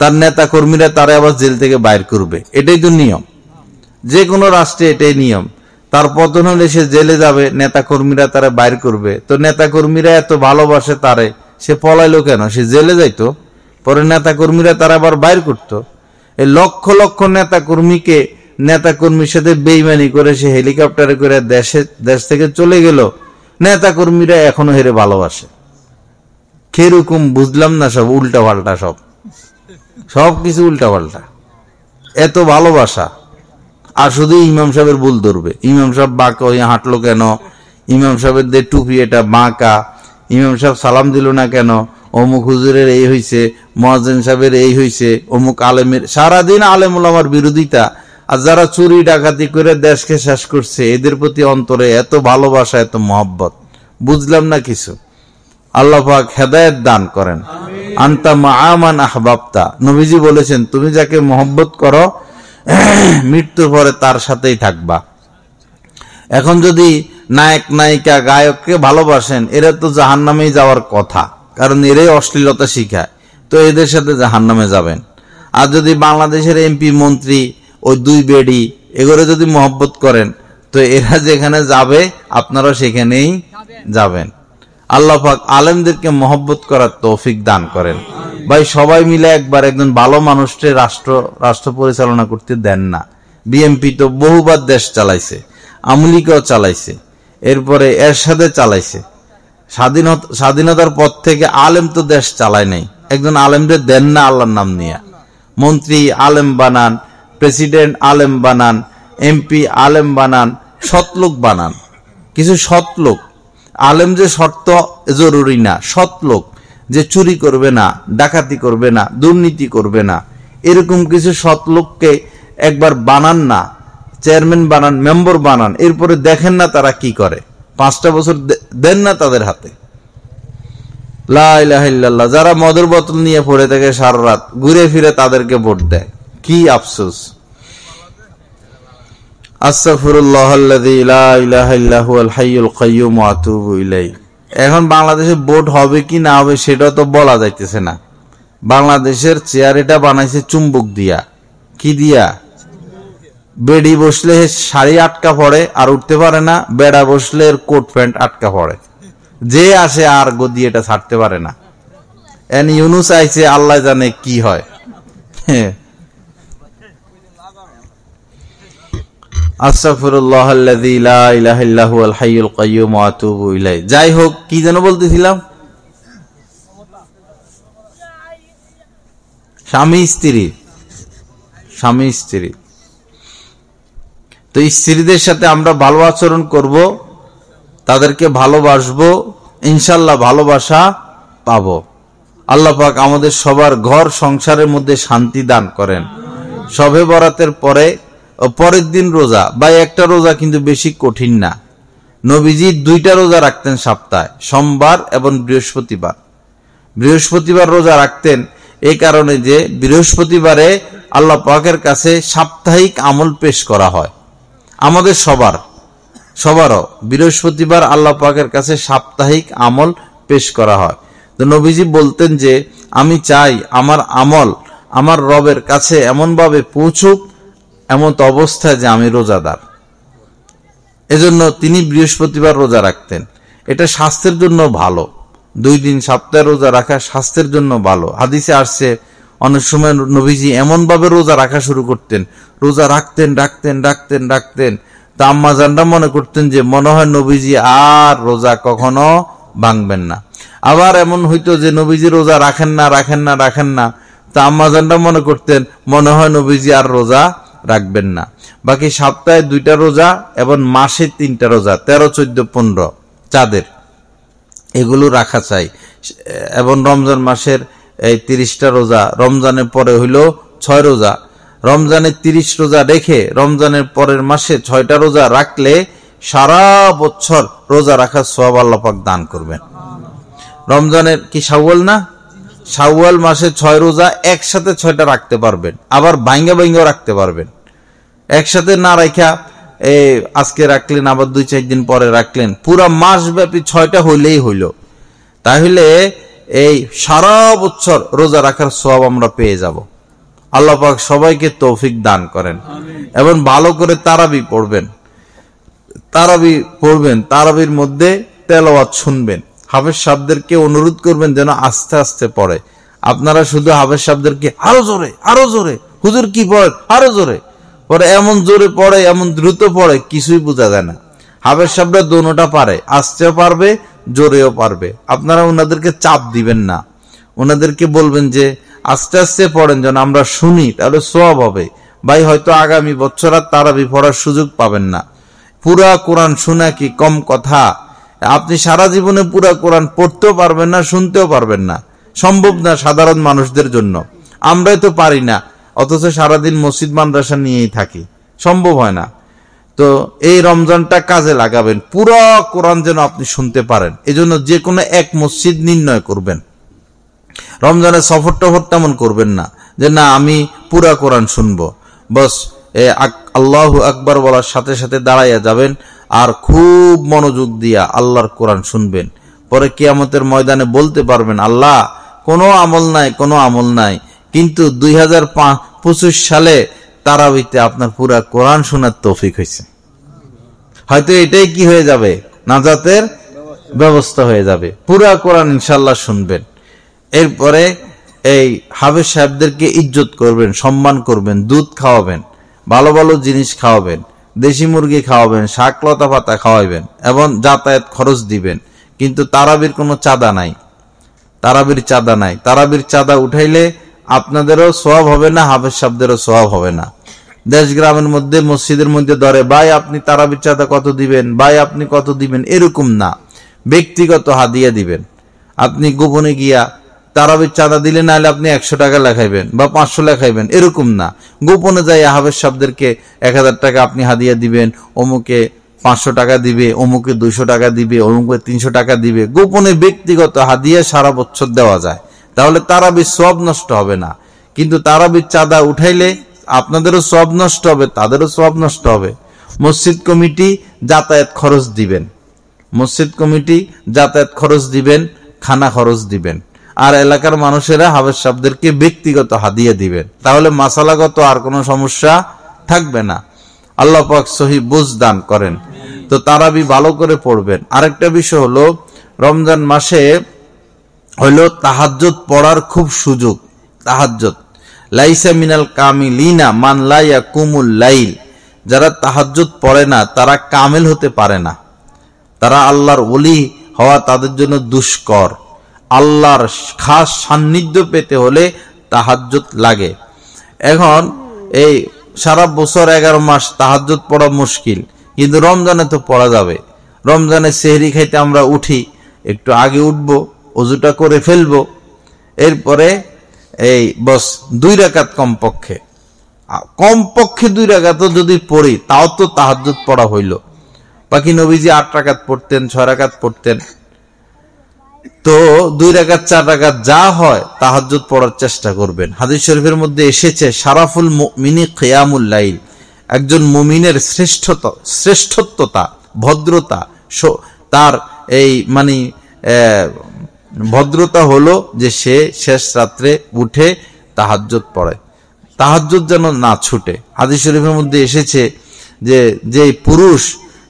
তার নেতা কর্মীরা তারা আবার জেল থেকে বাইর করবে, এটাই তো নিয়ম। যে কোনো রাষ্ট্রে এটাই নিয়ম। তার পতন হলে সে জেলে যাবে, নেতা কর্মীরা তারা বাইর করবে। তো নেতা কর্মীরা এত ভালোবাসে তারে, সে পলাইলো কেন? সে জেলে যাইতো, পরে নেতা কর্মীরা তারা আবার বাইর করতো। এই লক্ষ লক্ষ নেতা কর্মীকে নেতা কর্মীর সাথে বেইমানি করে সে হেলিকপ্টারে করে দেশ থেকে চলে গেল, নেতা কর্মীরা এখনো হেরে ভালোবাসে। কিরকম বুঝলাম না, সব উল্টা পাল্টা, সব কিছু উল্টা পাল্টা, এত ভালোবাসা। আর শুধু ইমাম সাহেবের ভুল ধরবে, ইমাম সাহেব বাঁকা হয়ে হাঁটলো কেন, ইমাম সাহেবের যে টুপি এটা বাঁকা, ইমাম সাহেব সালাম দিল না কেন, অমুক হুজুরের এই হইছে, মুয়াজ্জিন সাহেবের এই হইছে, অমুক আলেমের। সারাদিন আলেম ওলামার বিরোধিতা। আর যারা চুরি ডাকাতি করে দেশকে শেষ করছে, এদের প্রতি অন্তরে এত ভালোবাসা, এত মহব্বত, বুঝলাম না কিছু। আল্লাহ পাক হেদায়েত দান করেন। আনতা মাআমান আহবাবতা, নবীজি বলেছেন তুমি যাকে মহব্বত করো মৃত্যুর পরে তার সাথেই থাকবা। এখন যদি নায়ক নায়িকা গায়ককে ভালোবাসেন, এরা তো জাহান্নামেই যাওয়ার কথা, কারণ এরাই অশ্লীলতা শিখায়, তো এদের সাথে জাহান্নামে যাবেন। আর যদি বাংলাদেশের এমপি মন্ত্রী ওই দুই বেডি এগুলো যদি মহব্বত করেন, তো এরা যেখানে যাবে আপনারা সেখানেই যাবেন। আল্লাহ পাক আলেমদেরকে মহব্বত করার তৌফিক দান করেন। ভাই সবাই মিলে একবার একজন ভালো মানুষকে রাষ্ট্র পরিচালনা করতে দেন না। বিএনপি তো বহুবার দেশ চালাইছে, আওয়ামী লীগও চালাইছে, এরপরে এরশাদে চালাইছে। স্বাধীনতার পর থেকে আলেম তো দেশ চালায় নাই। একজন আলেমদের দেন না আল্লাহর নাম নিয়ে। মন্ত্রী আলেম বানান, প্রেসিডেন্ট আলেম বানান, এমপি আলেম বানান, সৎলোক বানান। কিছু সৎলোক, আলেম যে শর্ত জরুরি না, সৎলোক যে চুরি করবে না, ডাকাতি করবে না, দুর্নীতি করবে না, এরকম কিছু সৎলোককে একবার বানান না, চেয়ারম্যান বানান, মেম্বার বানান, এরপরে দেখেন না তারা কি করে। 5টা বছর দেন না তাদের হাতে। লা ইলাহা ইল্লাল্লাহ। যারা মদের বোতল নিয়ে পড়ে থাকে সারা রাত, ঘুরে ফিরে তাদেরকে ভোট দেয়, কি আফসোস। আস্তাগফিরুল্লাহাল্লাযী লা ইলাহা ইল্লা হুয়াল হাইয়ুল কাইয়্যুম ওয়া আতুবু ইলাইহি। এখন বাংলাদেশে ভোট হবে কি না হবে সেটা তো বলা যাইতেছে না। বাংলাদেশের চেয়ার এটা বানাইছে চুম্বক দিয়া, কি দিয়া? বেডি বসলে শাড়ি আটকা পড়ে আর উঠতে পারে না, বেড়া বসলে কোট প্যান্ট আটকা পড়ে, যে আসে আর গদি এটা ছাড়তে পারে না। এন ইউনুস আইছে, আল্লাহ জানে কি হয়। আস্তাগফিরুল্লাহাল্লাযী লা ইলাহা ইল্লা হুয়াল হাইয়ুল কাইয়্যুম ওয়া আতুবু ইলাইহি। যাই হোক, কি যেন বলতেছিলাম, স্বামী স্ত্রী। তো স্ত্রীদের সাথে আমরা ভালো আচরণ করব, তাদেরকে ভালোবাসবো, ইনশাআল্লাহ ভালোবাসা পাবো। আল্লাহ পাক আমাদের সবার ঘর সংসারের মধ্যে শান্তি দান করেন। শবে বরাতের পরের দিন রোজা, বা একটা রোজা কিন্তু বেশি কঠিন না। নবীজি 2টা রোজা রাখতেন সপ্তাহে, সোমবার এবং বৃহস্পতিবার রোজা রাখতেন এই কারণে যে বৃহস্পতিবারে আল্লাহ পাকের কাছে সাপ্তাহিক আমল পেশ করা হয়। আমাদের সবারও বৃহস্পতিবার আল্লাহ পাকের কাছে সাপ্তাহিক আমল পেশ করা হয়। তো নবীজি বলতেন যে আমি চাই আমার আমল আমার রবের কাছে এমন ভাবে পৌঁছুক, এমন অবস্থায় যে আমি রোজাদার। এজন্য তিনি বৃহস্পতিবার রোজা রাখতেন। এটা স্বাস্থ্যের জন্য ভালো। 2 দিন সপ্তাহে রোজা রাখা স্বাস্থ্যের জন্য ভালো। হাদিসে আসছে অনেক সময় নবীজি এমন ভাবে রোজা রাখা শুরু করতেন, রোজা রাখতেন তা আম্মা জানরা মনে করতেন যে মনে হয় নবীজি আর রোজা কখনো ভাঙবেন না। আবার এমন হইতো যে নবীজি রোজা রাখেন না, তা আম্মাজানরা মনে করতেন মনে হয় নবীজি আর রোজা রাখবেন না। বাকি সপ্তাহে 2টা রোজা এবং মাসে 3টা রোজা, 13, 14, 15 চাঁদের, এগুলো রাখা চাই। এবং রমজান মাসের এই 30টা রোজা, রমজানের পরে হইল 6 রোজা, রমজানের 30 রোজা রেখে রমজানের পরের মাসে 6টা রোজা রাখলে সারা বছর রোজা রাখার সওয়াব আল্লাহ পাক দান করবেন। রমজানের কি শাওয়াল না, শাওয়াল মাসে 6 রোজা একসাথে 6টা রাখতে পারবেন, আবার ভাঙ্গা রাখতে পারবেন। একসাথে না রাখা আজকে রাখলেন, আবার 2-4 দিন পরে রাখলেন, পুরা মাস ব্যাপী 6টা হইলেই হইল। তাহলে এই সারা বছর রোজা রাখার সওয়াব আমরা পেয়ে যাব। আল্লাহ পাক সবাইকে তৌফিক দান করেন। এবং ভালো করে তারাবি পড়বেন, তারাবির মধ্যে তেলাওয়াত শুনবেন। হাফেজ সাহেবদেরকে অনুরোধ করবেন যেন আস্তে আস্তে পড়ে। আপনারা শুধু হাফেজ সাহেবদেরকে আরো জোরে হুজুর কি পড়ে, আরো জোরে পড়ে, এমন জোরে পড়ে, এমন দ্রুত পড়ে, কিছুই বোঝা যায় না। হাফেজ সাহেবরা দোনোটা পারে, আস্তেও পারবে, জোরেও পারবে। আপনারা ওনাদেরকে চাপ দিবেন না, ওনাদেরকে বলবেন যে আস্তে আস্তে পড়েন যেন আমরা শুনি, তাহলে সওয়াব হবে। ভাই হয়তো আগামী বছর আর তারাবি পড়ার সুযোগ পাবেন না। পুরা কোরআন শোনা কি কম কথা? আপনি সারা জীবনে পুরা কোরআন পড়তেও পারবেন না, শুনতেও পারবেন না, সম্ভব না সাধারণ মানুষদের জন্য। আমরাই তো পারি না, অথচ সারাদিন মসজিদ মাদ্রাসা নিয়েই থাকি, সম্ভব হয় না। তো এই রমজানটা কাজে লাগাবেন, পুরা কোরআন যেন আপনি শুনতে পারেন। এজন্য যে কোনো এক মসজিদ নির্ণয় করবেন। রমজানের সফর টফর তেমন করবেন না যে না আমি পুরা কোরআন শুনবো, বস আল্লাহু আকবার বলার সাথে সাথে দাঁড়াইয়া যাবেন আর খুব মনোযোগ দিয়া আল্লাহর কোরআন শুনবেন। পরে কিয়ামতের ময়দানে বলতে পারবেন আল্লাহ কোনো আমল নাই, কিন্তু 2025 সালে তারাবিতে আপনার পুরা কোরআন শোনার তৌফিক হয়েছে। হয়তো এটাই কি হয়ে যাবে, নাজাতের ব্যবস্থা হয়ে যাবে। পুরা কোরআন ইনশাল্লাহ শুনবেন। এরপরে এই হাফেজ সাহেবদেরকে ইজ্জত করবেন, সম্মান করবেন, দুধ খাওয়াবেন, ভালো ভালো জিনিস খাওয়াবেন, দেশি মুরগি খাওয়াবেন, শাক লতা পাতা খাওয়াবেন এবং যাতায়াত খরচ দিবেন। কিন্তু তারাবির কোনো চাঁদা নাই, তারাবির চাঁদা উঠাইলে আপনাদেরও সওয়াব হবে না, হাফেজ সাহেবদেরও সওয়াব হবে না। দেশ গ্রামের মধ্যে মসজিদের মধ্যে ধরে ভাই আপনি তারাবির চাঁদা কত দিবেন, ভাই আপনি কত দিবেন, এরকম না, ব্যক্তিগত হাদিয়া দিবেন। আপনি গোপনে গিয়া তারাবির চাঁদা দিলে নাহলে আপনি 100 টাকা লেখাইবেন বা 500 লেখাইবেন, এরকম না। গোপনে যাই হাফেজ সাহেবদেরকে 1000 টাকা আপনি হাদিয়া দিবেন, অমুকে 500 টাকা দিবে, অমুকে 200 টাকা দিবে, অমুকে 300 টাকা দিবে। গোপনে ব্যক্তিগত হাদিয়া সারা বছর দেওয়া যায়, তাহলে তারাবির সওয়াব নষ্ট হবে না। কিন্তু তারাবির চাঁদা উঠাইলে আপনাদেরও সওয়াব নষ্ট হবে, তাদেরও সওয়াব নষ্ট হবে। মসজিদ কমিটি যাতায়াত খরচ দিবেন, খানা খরচ দিবেন, আর এলাকার মানুষেরা হাফেজ সাহেবদেরকে ব্যক্তিগত হাদিয়া দিবেন। তাহলে মাসালাগত আর কোনো সমস্যা থাকবে না। আল্লাহ পাক সহি বুঝ দান করেন। তো তারাবি ভালো করে পড়বেন। আরেকটা বিষয় হলো রমজান মাসে হলো তাহাজ্জুদ পড়ার খুব সুযোগ। তাহাজ্জুদ লাইসা মিনাল কামিলিনা মান লা ইয়াকুমুল লাইল, যারা তাহাজ্জুদ পড়ে না তারা কামেল হতে পারে না, তারা আল্লাহর ওলি হওয়া তাদের জন্য দুষ্কর। আল্লাহর খাস সান্নিধ্য পেতে হলে তাহাজ্জুদ লাগে। এখন এই সারা বছর 11 মাস তাহাজ্জুদ পড়া মুশকিল, কিন্তু রমজানে তো পড়া যাবে। রমজানে সেহরি খাইতে আমরা উঠি, একটু আগে উঠবো, ওযুটা করে ফেলবো, এরপরে এই বস 2 রাকাত কমপক্ষে 2 রাকাত যদি পড়ি তাও তো তাহাজ্জুদ পড়া হইল। বাকি নবীজি 8 রাকাত পড়তেন, 6 রাকাত পড়তেন। তো 2 রাকাত 4 রাকাত যা হয় তাহাজ্জুদ পড়ার চেষ্টা করবেন। হাদিস শরীফের মধ্যে এসেছে শারাফুল মুমিনি কিয়ামুল লাইল, একজন মুমিনের শ্রেষ্ঠত্বতা, ভদ্রতা, তার এই মানে ভদ্রতা হলো যে সে শেষ রাত্রে উঠে তাহাজ্জুদ পড়ে, তাহাজ্জুদ যেন না ছুটে। হাদিস শরীফের মধ্যে এসেছে যে যে পুরুষ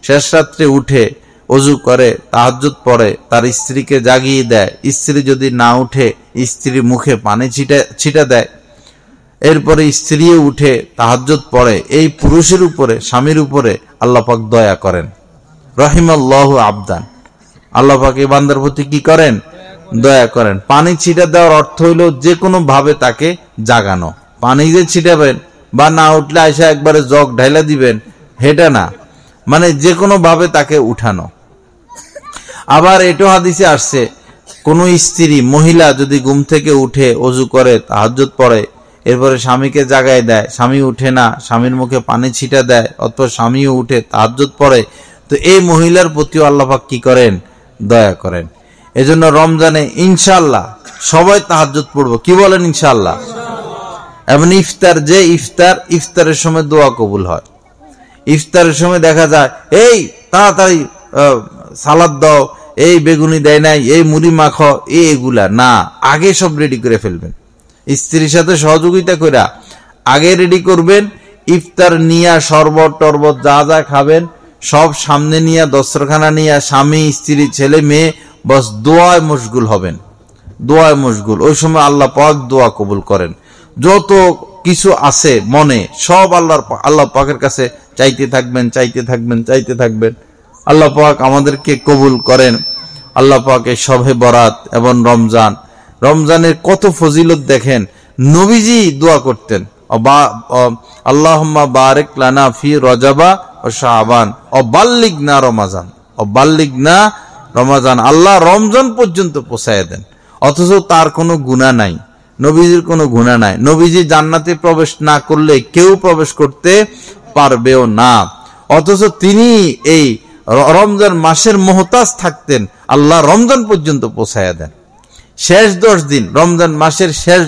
শেষ রাত্রে উঠে ওযু করে তাহাজ্জুদ পড়ে, তার স্ত্রীকে জাগিয়ে দেয়, স্ত্রী যদি না উঠে স্ত্রীর মুখে পানি ছিটা দেয়, এরপরে স্ত্রীও উঠে তাহাজ্জুদ পড়ে, এই পুরুষের উপরে, স্বামীর উপরে আল্লাহ পাক দয়া করেন। রহিমাল্লাহু আবদান, আল্লাহ পাক এই বান্দার প্রতি কি করেন? দয়া করেন। পানি ছিটা দেওয়ার অর্থ হইল যে কোনো ভাবে তাকে জাগানো। পানি যে ছিটাবেন বা না উঠলে আইসা একবারে জগ ঢাইলা দিবেন, হেটা না, মানে যে কোনো ভাবে তাকে উঠানো। আবার এটাও হাদিসে আসছে, কোন স্ত্রী মহিলা যদি ঘুম থেকে উঠে ওযু করে তাহাজ্জুদ পড়ে, এরপরে স্বামীকে জাগায় দেয়, স্বামী উঠে না, স্বামীর মুখে পানি ছিটা দেয়, অথবা স্বামীও উঠে তাহাজ্জুদ পড়ে, তো এই মহিলার প্রতিও আল্লাহ পাক কি করেন? দয়া করেন। এজন্য রমজানে ইনশাআল্লাহ সবাই তাহাজ্জুদ পড়বো, কি বলেন? ইনশাআল্লাহ। এবং ইফতারের সময় দোয়া কবুল হয়। ইফতারের সময় দেখা যায় এই তাড়াতাড়ি সালাদ দাও, এই বেগুনি দেয় নাই, এই মুড়ি মাখো, এগুলা না, আগে সব রেডি করে ফেলবেন। স্ত্রীর সাথে সহযোগিতা করে আগে রেডি করবেন। ইফতার নিয়া শরবত টরবত যা যা খাবেন সব সামনে নিয়ে, দস্তরখানা নিয়ে স্বামী স্ত্রী ছেলে মেয়ে বস দোয়ায় মশগুল হবেন, দোয়ায় মশগুল। ওই সময় আল্লাহ পাক দোয়া কবুল করেন। যত কিছু আছে মনে সব আল্লাহ পাকের কাছে চাইতে থাকবেন, চাইতে থাকবেন, চাইতে থাকবেন। আল্লাহ পাক আমাদেরকে কবুল করেন। আল্লাহ পাক এই শবে বরাত এবং রমজানের কত ফজিলত দেখেন। নবীজি দোয়া করতেন, আল্লাহুম্মা বারিক লানা ফি রজবা ও শাবান ও বাল্লিগনা রমাজান, ও বাল্লিগনা রমাজান, আল্লাহ রমজান পর্যন্ত পৌঁছায় দেন। অথচ তার কোনো গুনাহ নাই, নবীজির কোনো গুনাহ নাই। নবীজি জান্নাতে প্রবেশ না করলে কেউ প্রবেশ করতে পারবেও না, অথচ তিনি এই রমজান মাসের মুহতাজ থাকতেন, আল্লাহ রমজান পর্যন্ত পৌঁছায়া দেন। শেষ 10 দিন, রমজান মাসের শেষ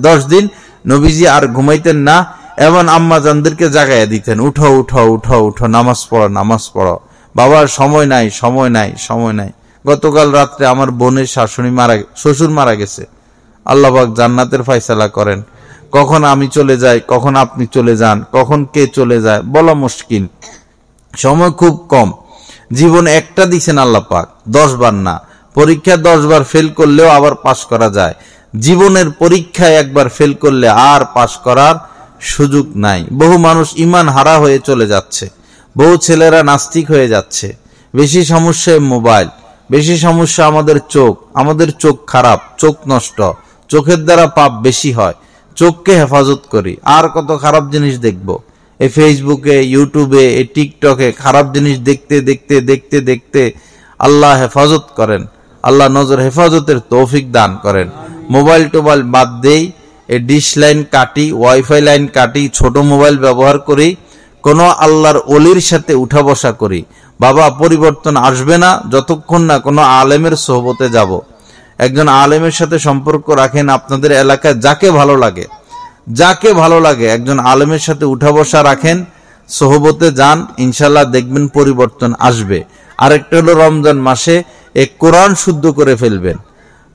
10 দিন নবীজি আর ঘুমাইতেন না এবং আম্মা জানদেরকে জাগাইয়া দিতেন, উঠো উঠো উঠো উঠো, নামাজ পড়ো নামাজ পড়ো। বাবার সময় নাই, সময় নাই, সময় নাই। গতকাল রাত্রে আমার বোনের শ্বশুর মারা গেছে। আল্লাহ পাক জান্নাতের ফয়সালা করেন। কখন আমি চলে যাই, কখন আপনি চলে যান, কখন কে চলে যায় বলা মুশকিল। সময় খুব কম। জীবন একটা দিছেন আল্লাহ পাক, 10 বার না। পরীক্ষা 10 বার ফেল করলেও আবার পাস করা যায়। জীবনের পরীক্ষায় একবার ফেল করলে আর পাস করার সুযোগ নাই। বহু মানুষ ঈমান হারা হয়ে চলে যাচ্ছে, বহু ছেলেরা নাস্তিক হয়ে যাচ্ছে। বেশি সমস্যা মোবাইল, বেশি সমস্যা আমাদের চোখ খারাপ, চোখ নষ্ট, চোখের দ্বারা পাপ বেশি হয়। চোখকে হেফাজত করি। আর কত খারাপ জিনিস দেখবো এই ফেসবুকে, ইউটিউবে, এই টিকটকে, খারাপ জিনিস দেখতে দেখতে দেখতে দেখতে। আল্লাহ হেফাজত করেন, আল্লাহ নজর হেফাজতের তৌফিক দান করেন। মোবাইল টোবাইল বাদ দেই, এই ডিশ লাইন কাটি, ওয়াইফাই লাইন কাটি, ছোট মোবাইল ব্যবহার করি, কোন আল্লাহর ওলির সাথে উঠা বসা করি। বাবা, পরিবর্তন আসবে না যতক্ষণ না কোনো আলেমের সোহবতে যাব। একজন আলেমের সাথে সম্পর্ক রাখেন। আপনাদের এলাকায় যাকে ভালো লাগে একজন আলেমের সাথে উঠা বসা রাখেন, সোহবতে যান, ইনশাল্লাহ দেখবেন পরিবর্তন আসবে। আরেকটা হলো রমজান মাসে এই কোরআন শুদ্ধ করে ফেলবেন।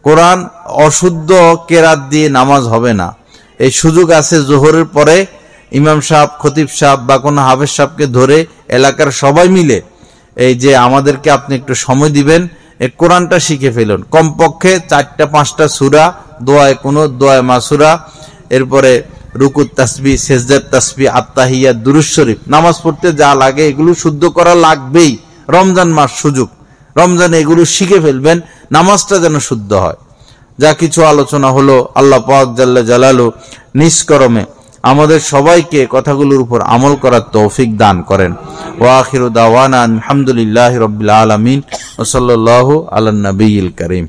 কোরআন অশুদ্ধ কেরাত দিয়ে নামাজ হবে না। এই সুযোগ আছে, জোহরের পরে ইমাম সাহেব, খতিব সাহেব বা কোনো হাফেজ সাহেবকে ধরে এলাকার সবাই মিলে এই যে আমাদেরকে আপনি একটু সময় দিবেন, এই কোরআনটা শিখে ফেলুন। কমপক্ষে 4-5টা সূরা, দোয়ায়ে কুনুত, দোয়ায়ে মাসুরা, এরপরে রুকুত তাসবিহ, সেজদার তাসবিহ, আত্তাহিয়াত, দুরূদ শরীফ, নামাজ পড়তে যা লাগে এগুলো শুদ্ধ করা লাগবেই। রমজান মাস সুযোগ, রমজানে এগুলো শিখে ফেলবেন, নামাজটা যেন শুদ্ধ হয়। যা কিছু আলোচনা হলো, আল্লাহ পাক জাল্লা জালালু নিষ্করমে আমাদের সবাইকে কথাগুলোর উপর আমল করার তৌফিক দান করেন। ওয়া আখিরু দাওয়ানা আলহামদুলিল্লাহি রাব্বিল আলামিন ওয়া সাল্লাল্লাহু আলান নবিয়্যিল কারীম।